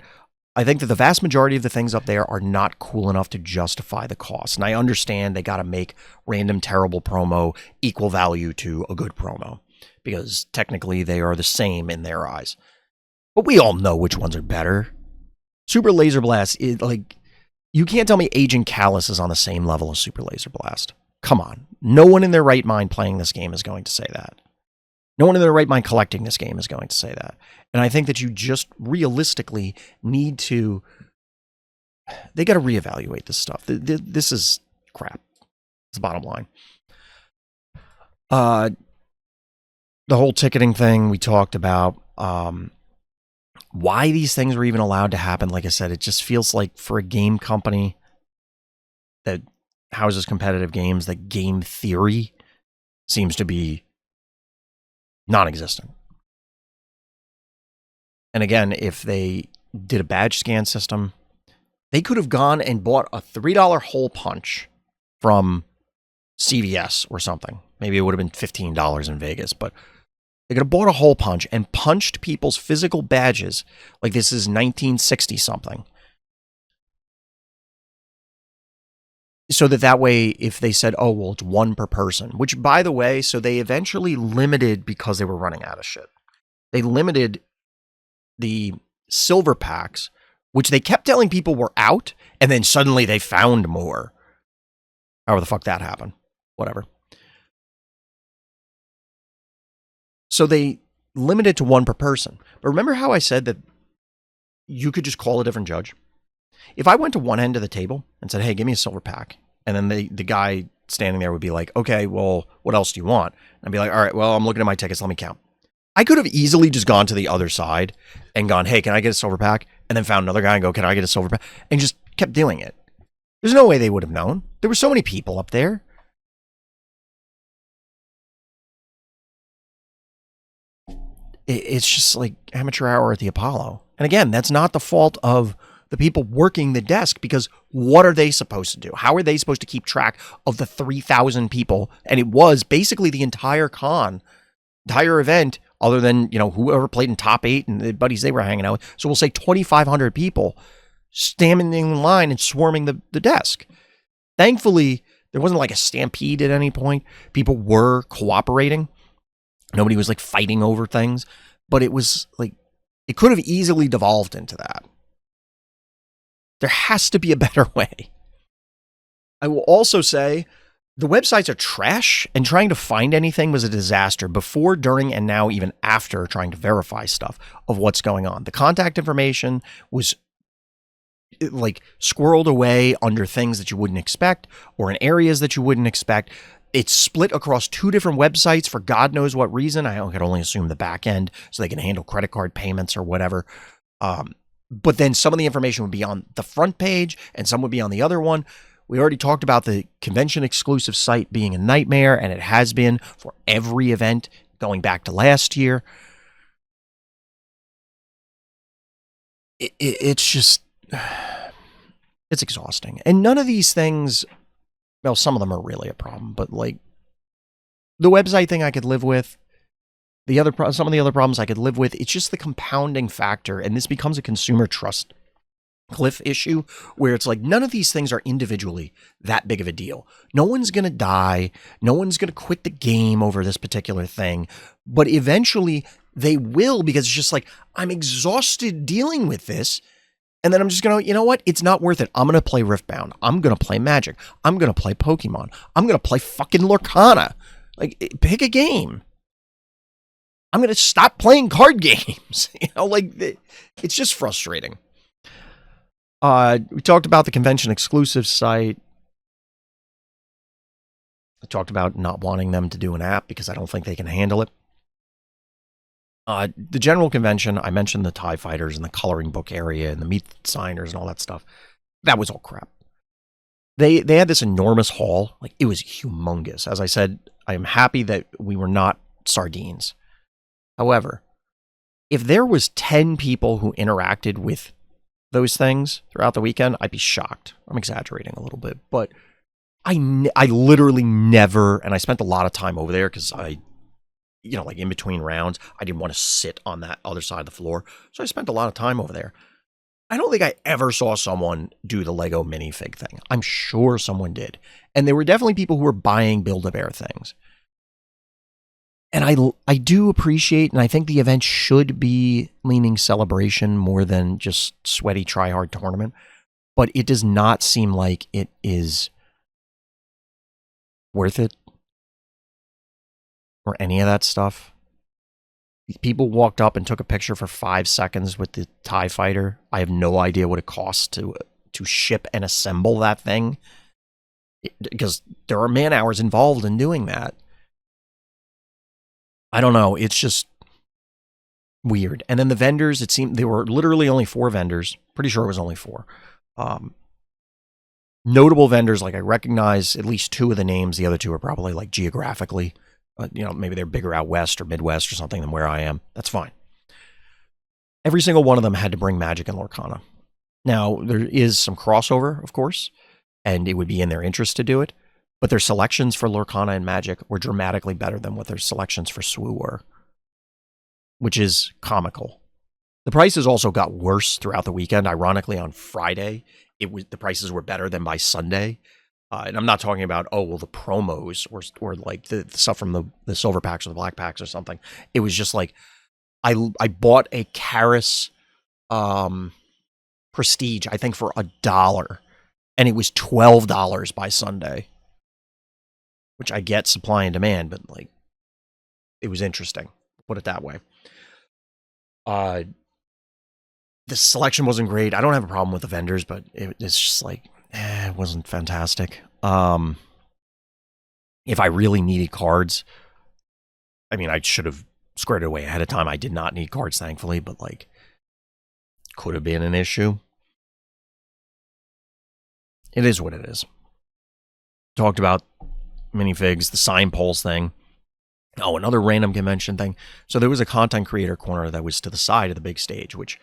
I think that the vast majority of the things up there are not cool enough to justify the cost. And I understand they got to make random terrible promo equal value to a good promo, because technically they are the same in their eyes. But we all know which ones are better. Super Laser Blast is like, you can't tell me Agent Callus is on the same level as Super Laser Blast. Come on. No one in their right mind playing this game is going to say that. No one in their right mind collecting this game is going to say that. And I think that you just realistically need to, they got to reevaluate this stuff. This is crap. It's the bottom line. Uh, the whole ticketing thing we talked about. Why these things were even allowed to happen, like I said, it just feels like for a game company that houses competitive games, that game theory seems to be non-existent. And again, if they did a badge scan system, they could have gone and bought a $3 hole punch from CVS or something. Maybe it would have been $15 in Vegas, but they could have bought a hole punch and punched people's physical badges like this is 1960 something. So that way, if they said, oh, well, it's one per person, which, by the way, so they eventually limited because they were running out of shit. They limited the silver packs, which they kept telling people were out, and then suddenly they found more. However the fuck that happened. Whatever. So they limited to one per person. But remember how I said that you could just call a different judge? If I went to one end of the table and said, hey, give me a silver pack, and then the guy standing there would be like, okay, well, what else do you want? And I'd be like, all right, well, I'm looking at my tickets. Let me count. I could have easily just gone to the other side and gone, hey, can I get a silver pack? And then found another guy and go, can I get a silver pack? And just kept doing it. There's no way they would have known. There were so many people up there. It's just like amateur hour at the Apollo. And again, that's not the fault of the people working the desk, because what are they supposed to do? How are they supposed to keep track of the 3,000 people? And it was basically the entire entire event, other than, whoever played in top 8 and the buddies they were hanging out with. So we'll say 2,500 people standing in line and swarming the desk. Thankfully, there wasn't like a stampede at any point. People were cooperating. Nobody was like fighting over things, but it was like, it could have easily devolved into that. There has to be a better way. I will also say the websites are trash, and trying to find anything was a disaster before, during, and now even after trying to verify stuff of what's going on. The contact information was like squirreled away under things that you wouldn't expect or in areas that you wouldn't expect. It's split across 2 different websites for God knows what reason. I can only assume the back end so they can handle credit card payments or whatever. But then some of the information would be on the front page and some would be on the other one. We already talked about the convention exclusive site being a nightmare, and it has been for every event going back to last year. It's just, it's exhausting. And none of these things, well, some of them are really a problem, but like the website thing I could live with. Some of the other problems I could live with. It's just the compounding factor, and this becomes a consumer trust cliff issue where it's like none of these things are individually that big of a deal. No one's going to die. No one's going to quit the game over this particular thing, but eventually they will, because it's just like, I'm exhausted dealing with this. And then I'm just going to, you know what? It's not worth it. I'm going to play Riftbound. I'm going to play Magic. I'm going to play Pokemon. I'm going to play fucking Lorcana. Like, pick a game. I'm going to stop playing card games. It's just frustrating. We talked about the convention exclusive site. I talked about not wanting them to do an app because I don't think they can handle it. The general convention, I mentioned the TIE fighters and the coloring book area and the meat signers and all that stuff. That was all crap. They had this enormous hall. Like, it was humongous. As I said, I am happy that we were not sardines. However, if there was 10 people who interacted with those things throughout the weekend, I'd be shocked. I'm exaggerating a little bit, but I literally never, and I spent a lot of time over there because like in between rounds, I didn't want to sit on that other side of the floor. So I spent a lot of time over there. I don't think I ever saw someone do the Lego minifig thing. I'm sure someone did. And there were definitely people who were buying Build-A-Bear things. And I do appreciate, and I think the event should be leaning celebration more than just sweaty try-hard tournament. But it does not seem like it is worth it or any of that stuff. People walked up and took a picture for 5 seconds with the TIE fighter. I have no idea what it costs to ship and assemble that thing, because there are man hours involved in doing that. I don't know. It's just weird. And then the vendors, it seemed there were literally only 4 vendors. Pretty sure it was only 4. Notable vendors, like I recognize at least 2 of the names. The other 2 are probably like geographically, maybe they're bigger out west or Midwest or something than where I am. That's fine. Every single one of them had to bring Magic and Lorcana. Now, there is some crossover, of course, and it would be in their interest to do it, but their selections for Lorcana and Magic were dramatically better than what their selections for SWU were, which is comical. The prices also got worse throughout the weekend. Ironically, on Friday, the prices were better than by Sunday. And I'm not talking about, the promos or like the stuff from the silver packs or the black packs or something. It was just like, I bought a Karis Prestige, I think for $1, and it was $12 by Sunday, which I get supply and demand, but like, it was interesting. Put it that way. The selection wasn't great. I don't have a problem with the vendors, but it's just like, it wasn't fantastic. If I really needed cards, I mean, I should have squared it away ahead of time. I did not need cards, thankfully, but like, could have been an issue. It is what it is. Talked about minifigs, the sign polls thing. Oh, another random convention thing. So there was a content creator corner that was to the side of the big stage, which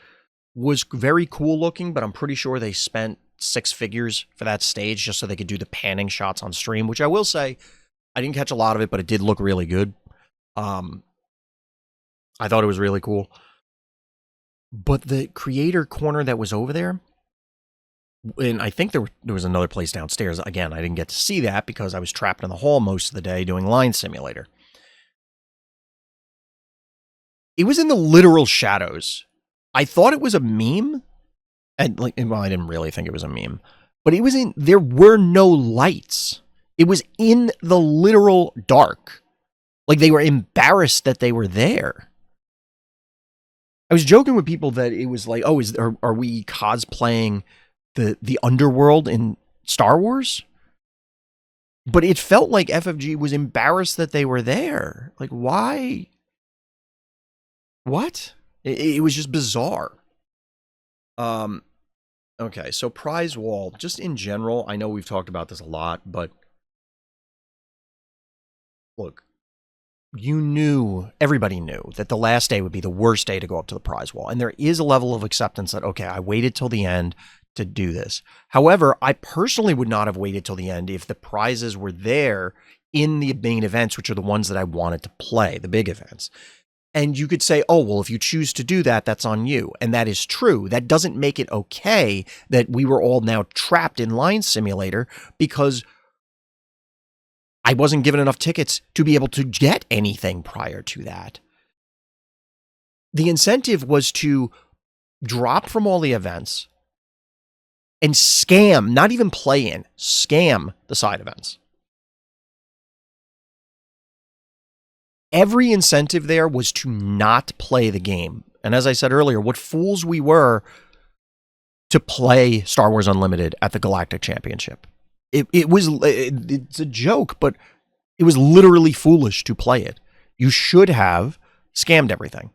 was very cool looking, but I'm pretty sure they spent 6 figures for that stage just so they could do the panning shots on stream, which I will say, I didn't catch a lot of it, but it did look really good. I thought it was really cool. But the creator corner that was over there, and I think there was another place downstairs. Again, I didn't get to see that because I was trapped in the hall most of the day doing Line Simulator. It was in the literal shadows. I thought it was a meme. And I didn't really think it was a meme. But there were no lights. It was in the literal dark. Like they were embarrassed that they were there. I was joking with people that it was like, are we cosplaying the underworld in Star Wars? But it felt like FFG was embarrassed that they were there. Like, why? What? It was just bizarre. Okay, so prize wall, just in general, I know we've talked about this a lot, but look, everybody knew that the last day would be the worst day to go up to the prize wall. And there is a level of acceptance that, okay, I waited till the end to do this. However, I personally would not have waited till the end if the prizes were there in the main events, which are the ones that I wanted to play, the big events. And you could say, if you choose to do that, that's on you. And that is true. That doesn't make it okay that we were all now trapped in Line Simulator because I wasn't given enough tickets to be able to get anything prior to that. The incentive was to drop from all the events and scam, not even play in, scam the side events. Every incentive there was to not play the game. And as I said earlier, what fools we were to play Star Wars Unlimited at the Galactic Championship. It's a joke, but it was literally foolish to play it. You should have scammed everything.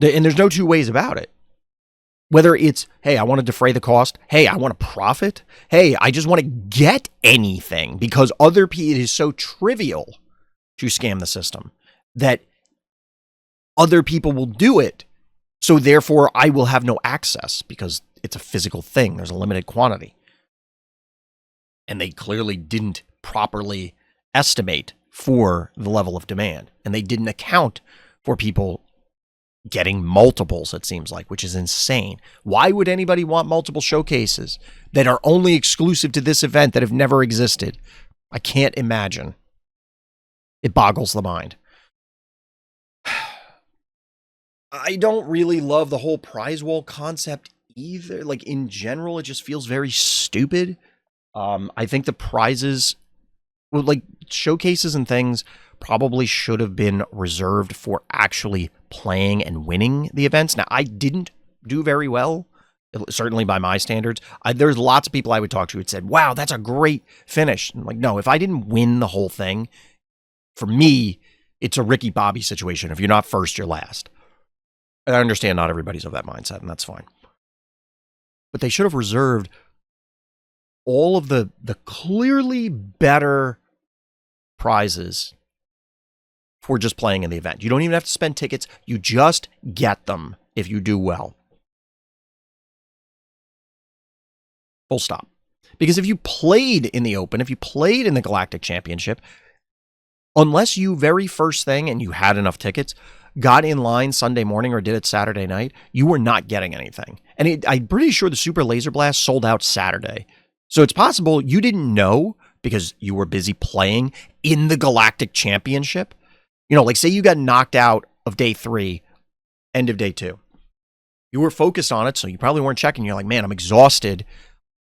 And there's no two ways about it. Whether it's, hey, I want to defray the cost. Hey, I want to profit. Hey, I just want to get anything because it is so trivial to scam the system that other people will do it. So therefore, I will have no access because it's a physical thing. There's a limited quantity. And they clearly didn't properly estimate for the level of demand. And they didn't account for people getting multiples, it seems like, which is insane. Why would anybody want multiple showcases that are only exclusive to this event that have never existed? I can't imagine. It boggles the mind. I don't really love the whole prize wall concept either. Like, in general, it just feels very stupid. I think the prizes, like showcases and things, probably should have been reserved for actually playing and winning the events. Now, I didn't do very well, certainly by my standards. There's lots of people I would talk to who said, wow, that's a great finish. I'm like, no, if I didn't win the whole thing, for me, it's a Ricky Bobby situation. If you're not first, you're last. And I understand not everybody's of that mindset, and that's fine. But they should have reserved all of the clearly better prizes for just playing in the event. You don't even have to spend tickets. You just get them if you do well. Full stop. Because if you played in the Open, if you played in the Galactic Championship, unless you very first thing and you had enough tickets, got in line Sunday morning or did it Saturday night, you were not getting anything. And I'm pretty sure the Super Laser Blast sold out Saturday. So it's possible you didn't know because you were busy playing in the Galactic Championship. You know, like say you got knocked out of day 3, end of day 2. You were focused on it, so you probably weren't checking. You're like, man, I'm exhausted.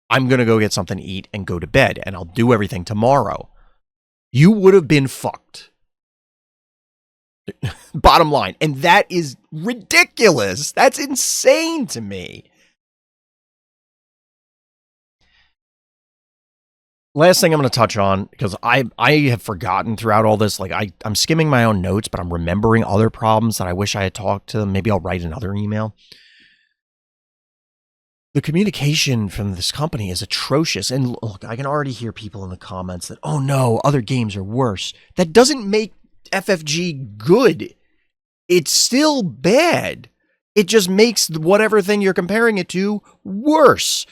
I'm going to go get something to eat and go to bed, and I'll do everything tomorrow. You would have been fucked. Bottom line. And that is ridiculous. That's insane to me. Last thing I'm going to touch on, because I have forgotten throughout all this, like I'm skimming my own notes, but I'm remembering other problems that I wish I had talked to them. Maybe I'll write another email. The communication from this company is atrocious. And look, I can already hear people in the comments that, oh no, other games are worse. That doesn't make FFG good. It's still bad. It just makes whatever thing you're comparing it to worse.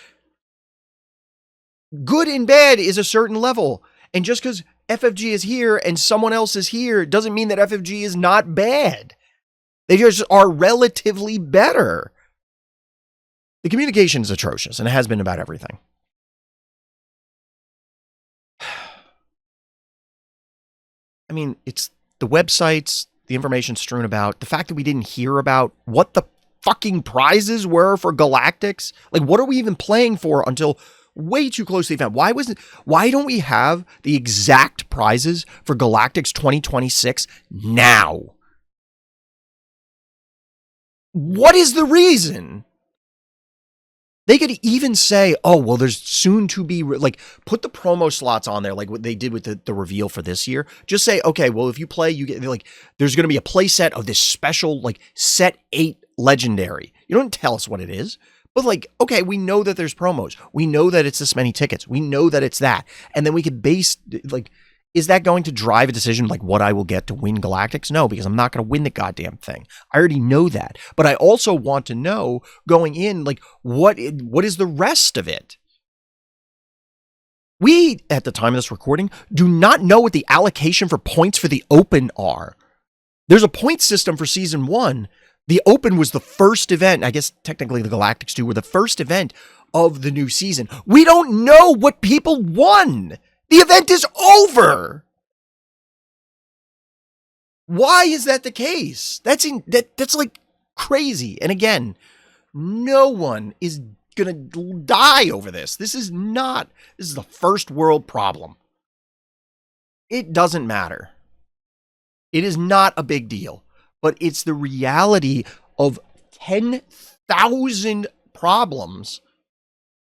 Good and bad is a certain level. And just because FFG is here and someone else is here doesn't mean that FFG is not bad. They just are relatively better. The communication is atrocious, and it has been about everything. I mean, it's the websites, the information strewn about, the fact that we didn't hear about what the fucking prizes were for Galactics. Like, what are we even playing for until way too close to the event? Why don't we have the exact prizes for Galactics 2026 now? What is the reason? They could even say, oh, well, there's soon to be, like, put the promo slots on there, like what they did with the reveal for this year. Just say, okay, well, if you play, you get, like, there's going to be a play set of this special, like, set 8 legendary. You don't tell us what it is, but, like, okay, we know that there's promos. We know that it's this many tickets. We know that it's that. And then we could base, like, is that going to drive a decision like what I will get to win Galactics? No, because I'm not going to win the goddamn thing. I already know that. But I also want to know going in, like, what is the rest of it? We, at the time of this recording, do not know what the allocation for points for the Open are. There's a point system for Season 1. The Open was the first event. I guess technically the Galactics 2 were the first event of the new season. We don't know what people won. The event is over. Why is that the case? That's like crazy. And again, no one is going to die over this. This is the first world problem. It doesn't matter. It is not a big deal, but it's the reality of 10,000 problems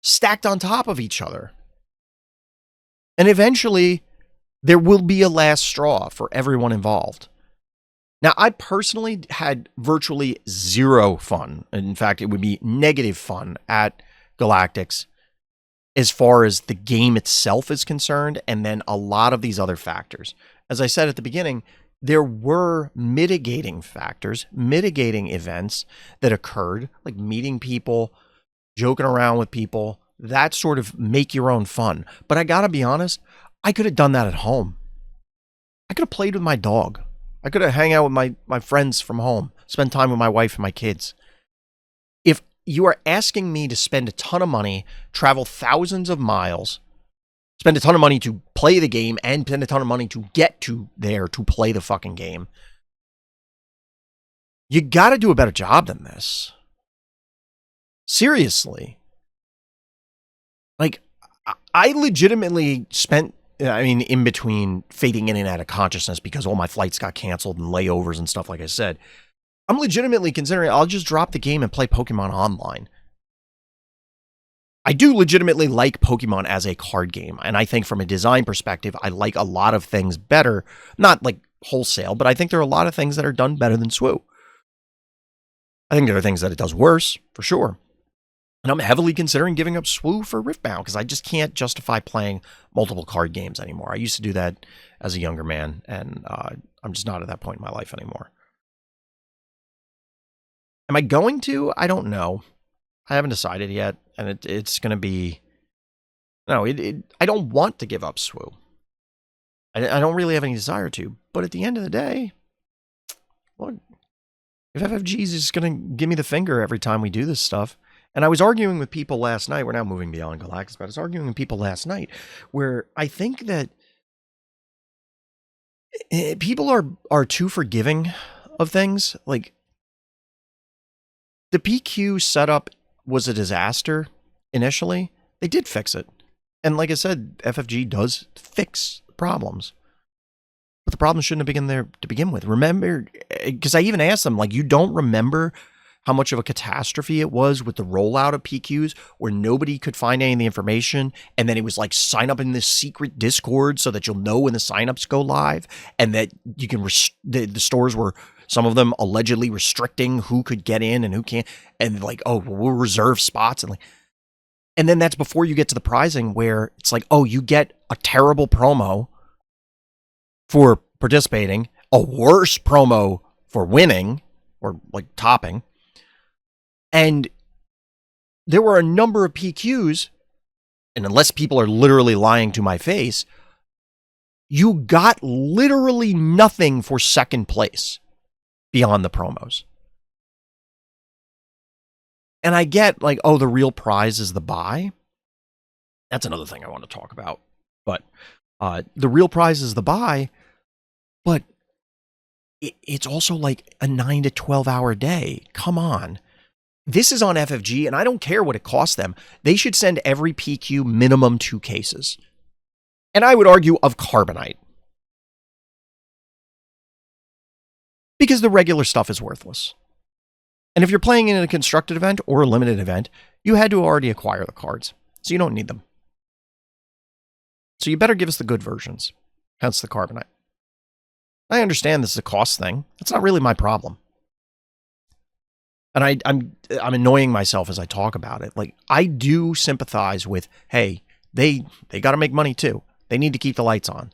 stacked on top of each other. And eventually, there will be a last straw for everyone involved. Now, I personally had virtually zero fun. In fact, it would be negative fun at Galactics as far as the game itself is concerned, and then a lot of these other factors. As I said at the beginning, there were mitigating factors, mitigating events that occurred, like meeting people, joking around with people, that sort of make your own fun. But I gotta be honest, I could have done that at home. I could have played with my dog. I could have hung out with my friends from home, spend time with my wife and my kids. If you are asking me to spend a ton of money, travel thousands of miles, spend a ton of money to play the game, and spend a ton of money to get to there to play the fucking game, you gotta do a better job than this. Seriously. Like, I legitimately spent, in between fading in and out of consciousness because all my flights got canceled and layovers and stuff, like I said, I'm legitimately considering I'll just drop the game and play Pokemon online. I do legitimately like Pokemon as a card game, and I think from a design perspective, I like a lot of things better. Not like wholesale, but I think there are a lot of things that are done better than SWU. I think there are things that it does worse, for sure. And I'm heavily considering giving up SWU for Riftbound because I just can't justify playing multiple card games anymore. I used to do that as a younger man, and I'm just not at that point in my life anymore. Am I going to? I don't know. I haven't decided yet, and it's going to be... No, I don't want to give up SWU. I don't really have any desire to, but at the end of the day, look, if FFG is just going to give me the finger every time we do this stuff, and I was arguing with people last night, we're now moving beyond Galactics, but I was arguing with people last night where I think that people are too forgiving of things. Like, the PQ setup was a disaster initially. They did fix it. And like I said, FFG does fix problems. But the problem shouldn't have begun there to begin with. Remember, because I even asked them, like, you don't remember how much of a catastrophe it was with the rollout of PQs where nobody could find any of the information, and then it was like sign up in this secret Discord so that you'll know when the signups go live, and that you can the stores were, some of them allegedly restricting who could get in and who can't, and like, oh, we'll reserve spots, and then that's before you get to the pricing where it's like, oh, you get a terrible promo for participating, a worse promo for winning or like topping. And there were a number of PQs, and unless people are literally lying to my face, you got literally nothing for second place beyond the promos. And I get like, oh, the real prize is the buy. That's another thing I want to talk about. But the real prize is the buy, but it's also like a 9 to 12 hour day. Come on. This is on FFG, and I don't care what it costs them. They should send every PQ minimum 2 cases. And I would argue of Carbonite. Because the regular stuff is worthless. And if you're playing in a constructed event or a limited event, you had to already acquire the cards. So you don't need them. So you better give us the good versions. Hence the Carbonite. I understand this is a cost thing. That's not really my problem. And I'm annoying myself as I talk about it. Like, I do sympathize with, hey, they got to make money too. They need to keep the lights on.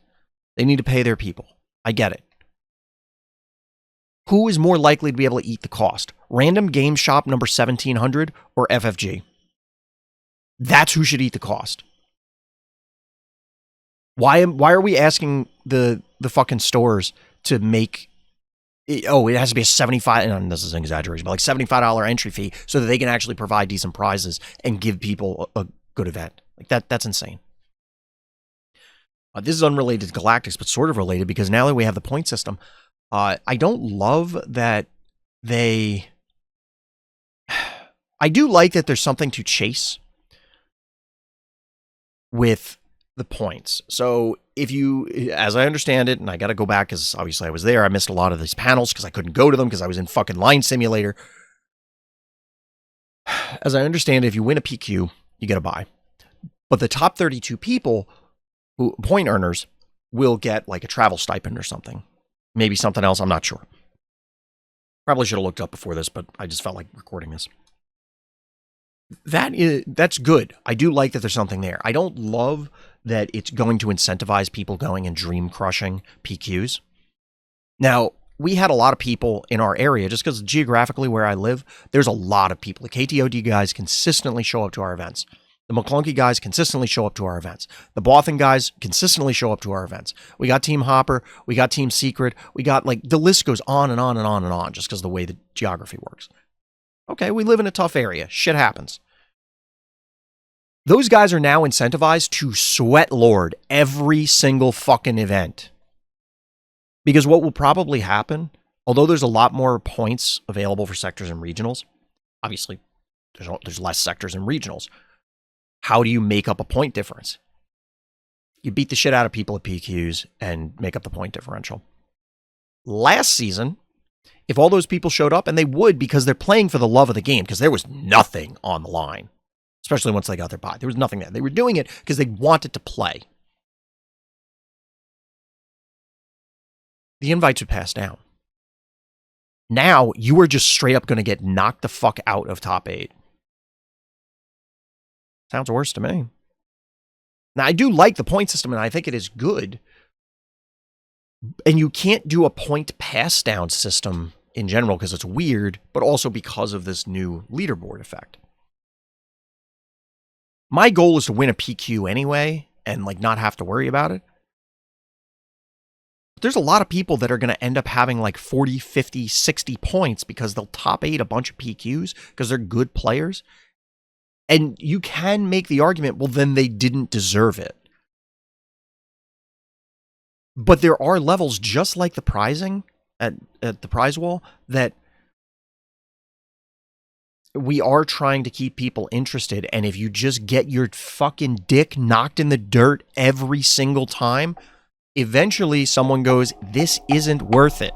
They need to pay their people. I get it. Who is more likely to be able to eat the cost? Random Game Shop number 1700 or FFG? That's who should eat the cost. Why are we asking the fucking stores to make... Oh, it has to be a $75, and this is an exaggeration, but like $75 entry fee so that they can actually provide decent prizes and give people a good event. Like that's insane. This is unrelated to Galactics, but sort of related because now that we have the point system, I don't love that they... I do like that there's something to chase with the points. So if you, as I understand it, and I got to go back because obviously I was there, I missed a lot of these panels because I couldn't go to them because I was in fucking Line Simulator. As I understand it, if you win a PQ, you get a buy. But the top 32 people, who point earners, will get like a travel stipend or something. Maybe something else, I'm not sure. Probably should have looked up before this, but I just felt like recording this. That's good. I do like that there's something there. I don't love that it's going to incentivize people going and dream crushing PQs. Now, we had a lot of people in our area, just because geographically where I live, there's a lot of people. The KTOD guys consistently show up to our events. The McClunky guys consistently show up to our events. The Bothan guys consistently show up to our events. We got Team Hopper. We got Team Secret. We got, like, the list goes on and on and on and on just because of the way the geography works. Okay, we live in a tough area. Shit happens. Those guys are now incentivized to sweat lord every single fucking event. Because what will probably happen, although there's a lot more points available for sectors and regionals, obviously there's less sectors and regionals. How do you make up a point difference? You beat the shit out of people at PQs and make up the point differential. Last season, if all those people showed up, and they would because they're playing for the love of the game, because there was nothing on the line, especially once they got their buy. There was nothing there. They were doing it because they wanted to play. the invites would pass down. Now you are just straight up going to get knocked the fuck out of top 8. Sounds worse to me. Now, I do like the point system, and I think it is good. And you can't do a point pass down system in general because it's weird, but also because of this new leaderboard effect. My goal is to win a PQ anyway and like not have to worry about it. But there's a lot of people that are going to end up having like 40, 50, 60 points because they'll top 8 a bunch of PQs because they're good players. And you can make the argument, well, then they didn't deserve it. But there are levels just like the prizing at the prize wall that we are trying to keep people interested. And if you just get your fucking dick knocked in the dirt every single time, eventually someone goes, this isn't worth it.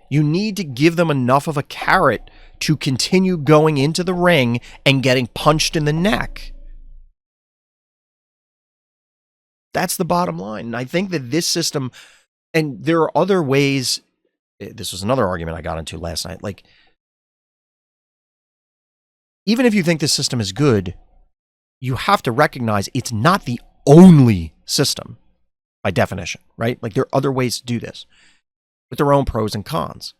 You need to give them enough of a carrot to continue going into the ring and getting punched in the neck. That's the bottom line. And I think that this system, and there are other ways, this was another argument I got into last night, like, even if you think this system is good, you have to recognize it's not the only system by definition, right? Like, there are other ways to do this with their own pros and cons.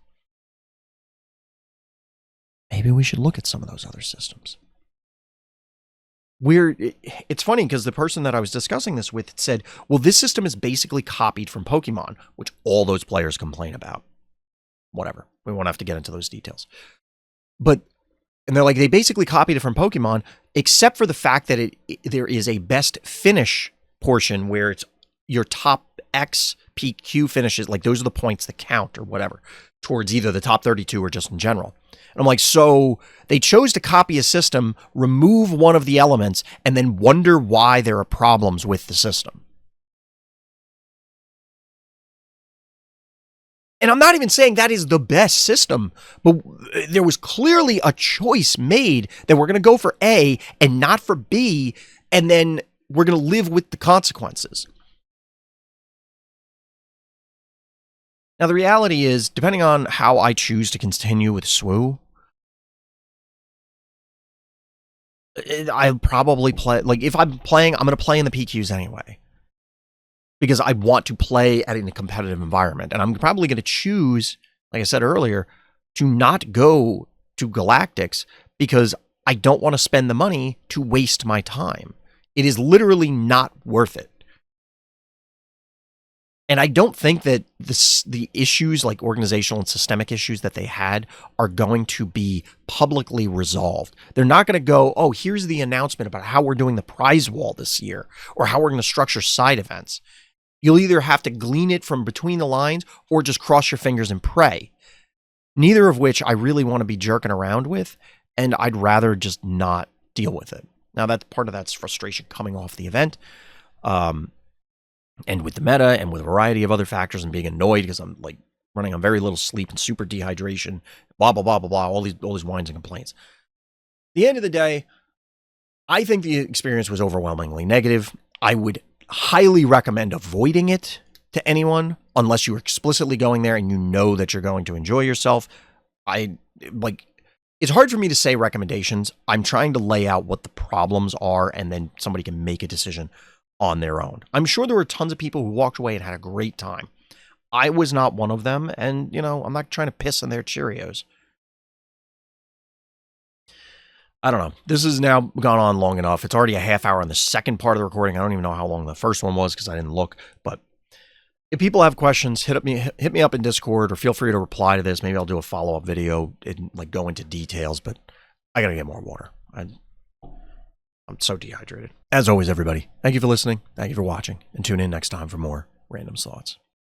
Maybe we should look at some of those other systems. It's funny because the person that I was discussing this with said, well, this system is basically copied from Pokemon, which all those players complain about. Whatever. We won't have to get into those details. And they're like, they basically copied it from Pokemon, except for the fact that there is a best finish portion where it's your top X PQ finishes, like those are the points that count or whatever, towards either the top 32 or just in general. And I'm like, so they chose to copy a system, remove one of the elements, and then wonder why there are problems with the system. And I'm not even saying that is the best system, but there was clearly a choice made that we're going to go for A and not for B, and then we're going to live with the consequences. Now, the reality is, depending on how I choose to continue with SWU, I'll probably play, like, if I'm playing, I'm going to play in the PQs anyway. Because I want to play at a competitive environment. And I'm probably going to choose, like I said earlier, to not go to Galactics because I don't want to spend the money to waste my time. It is literally not worth it. And I don't think that the issues, like organizational and systemic issues that they had, are going to be publicly resolved. They're not going to go, oh, here's the announcement about how we're doing the prize wall this year, or how we're going to structure side events. You'll either have to glean it from between the lines or just cross your fingers and pray. Neither of which I really want to be jerking around with, and I'd rather just not deal with it. Now, that's part of that's frustration coming off the event. And with the meta and with a variety of other factors and being annoyed because I'm like running on very little sleep and super dehydration, blah, blah, blah, blah, blah, all these whines and complaints. At the end of the day, I think the experience was overwhelmingly negative. I would highly recommend avoiding it to anyone unless you're explicitly going there and you know that you're going to enjoy yourself. It's hard for me to say recommendations. I'm trying to lay out what the problems are and then somebody can make a decision on their own. I'm sure there were tons of people who walked away and had a great time. I was not one of them, and, I'm not trying to piss on their Cheerios. I don't know. This has now gone on long enough. It's already a half hour on the second part of the recording. I don't even know how long the first one was because I didn't look. But if people have questions, hit me up in Discord or feel free to reply to this. Maybe I'll do a follow-up video and go into details. But I got to get more water. I'm so dehydrated. As always, everybody, thank you for listening. Thank you for watching. And tune in next time for more Random Thoughts.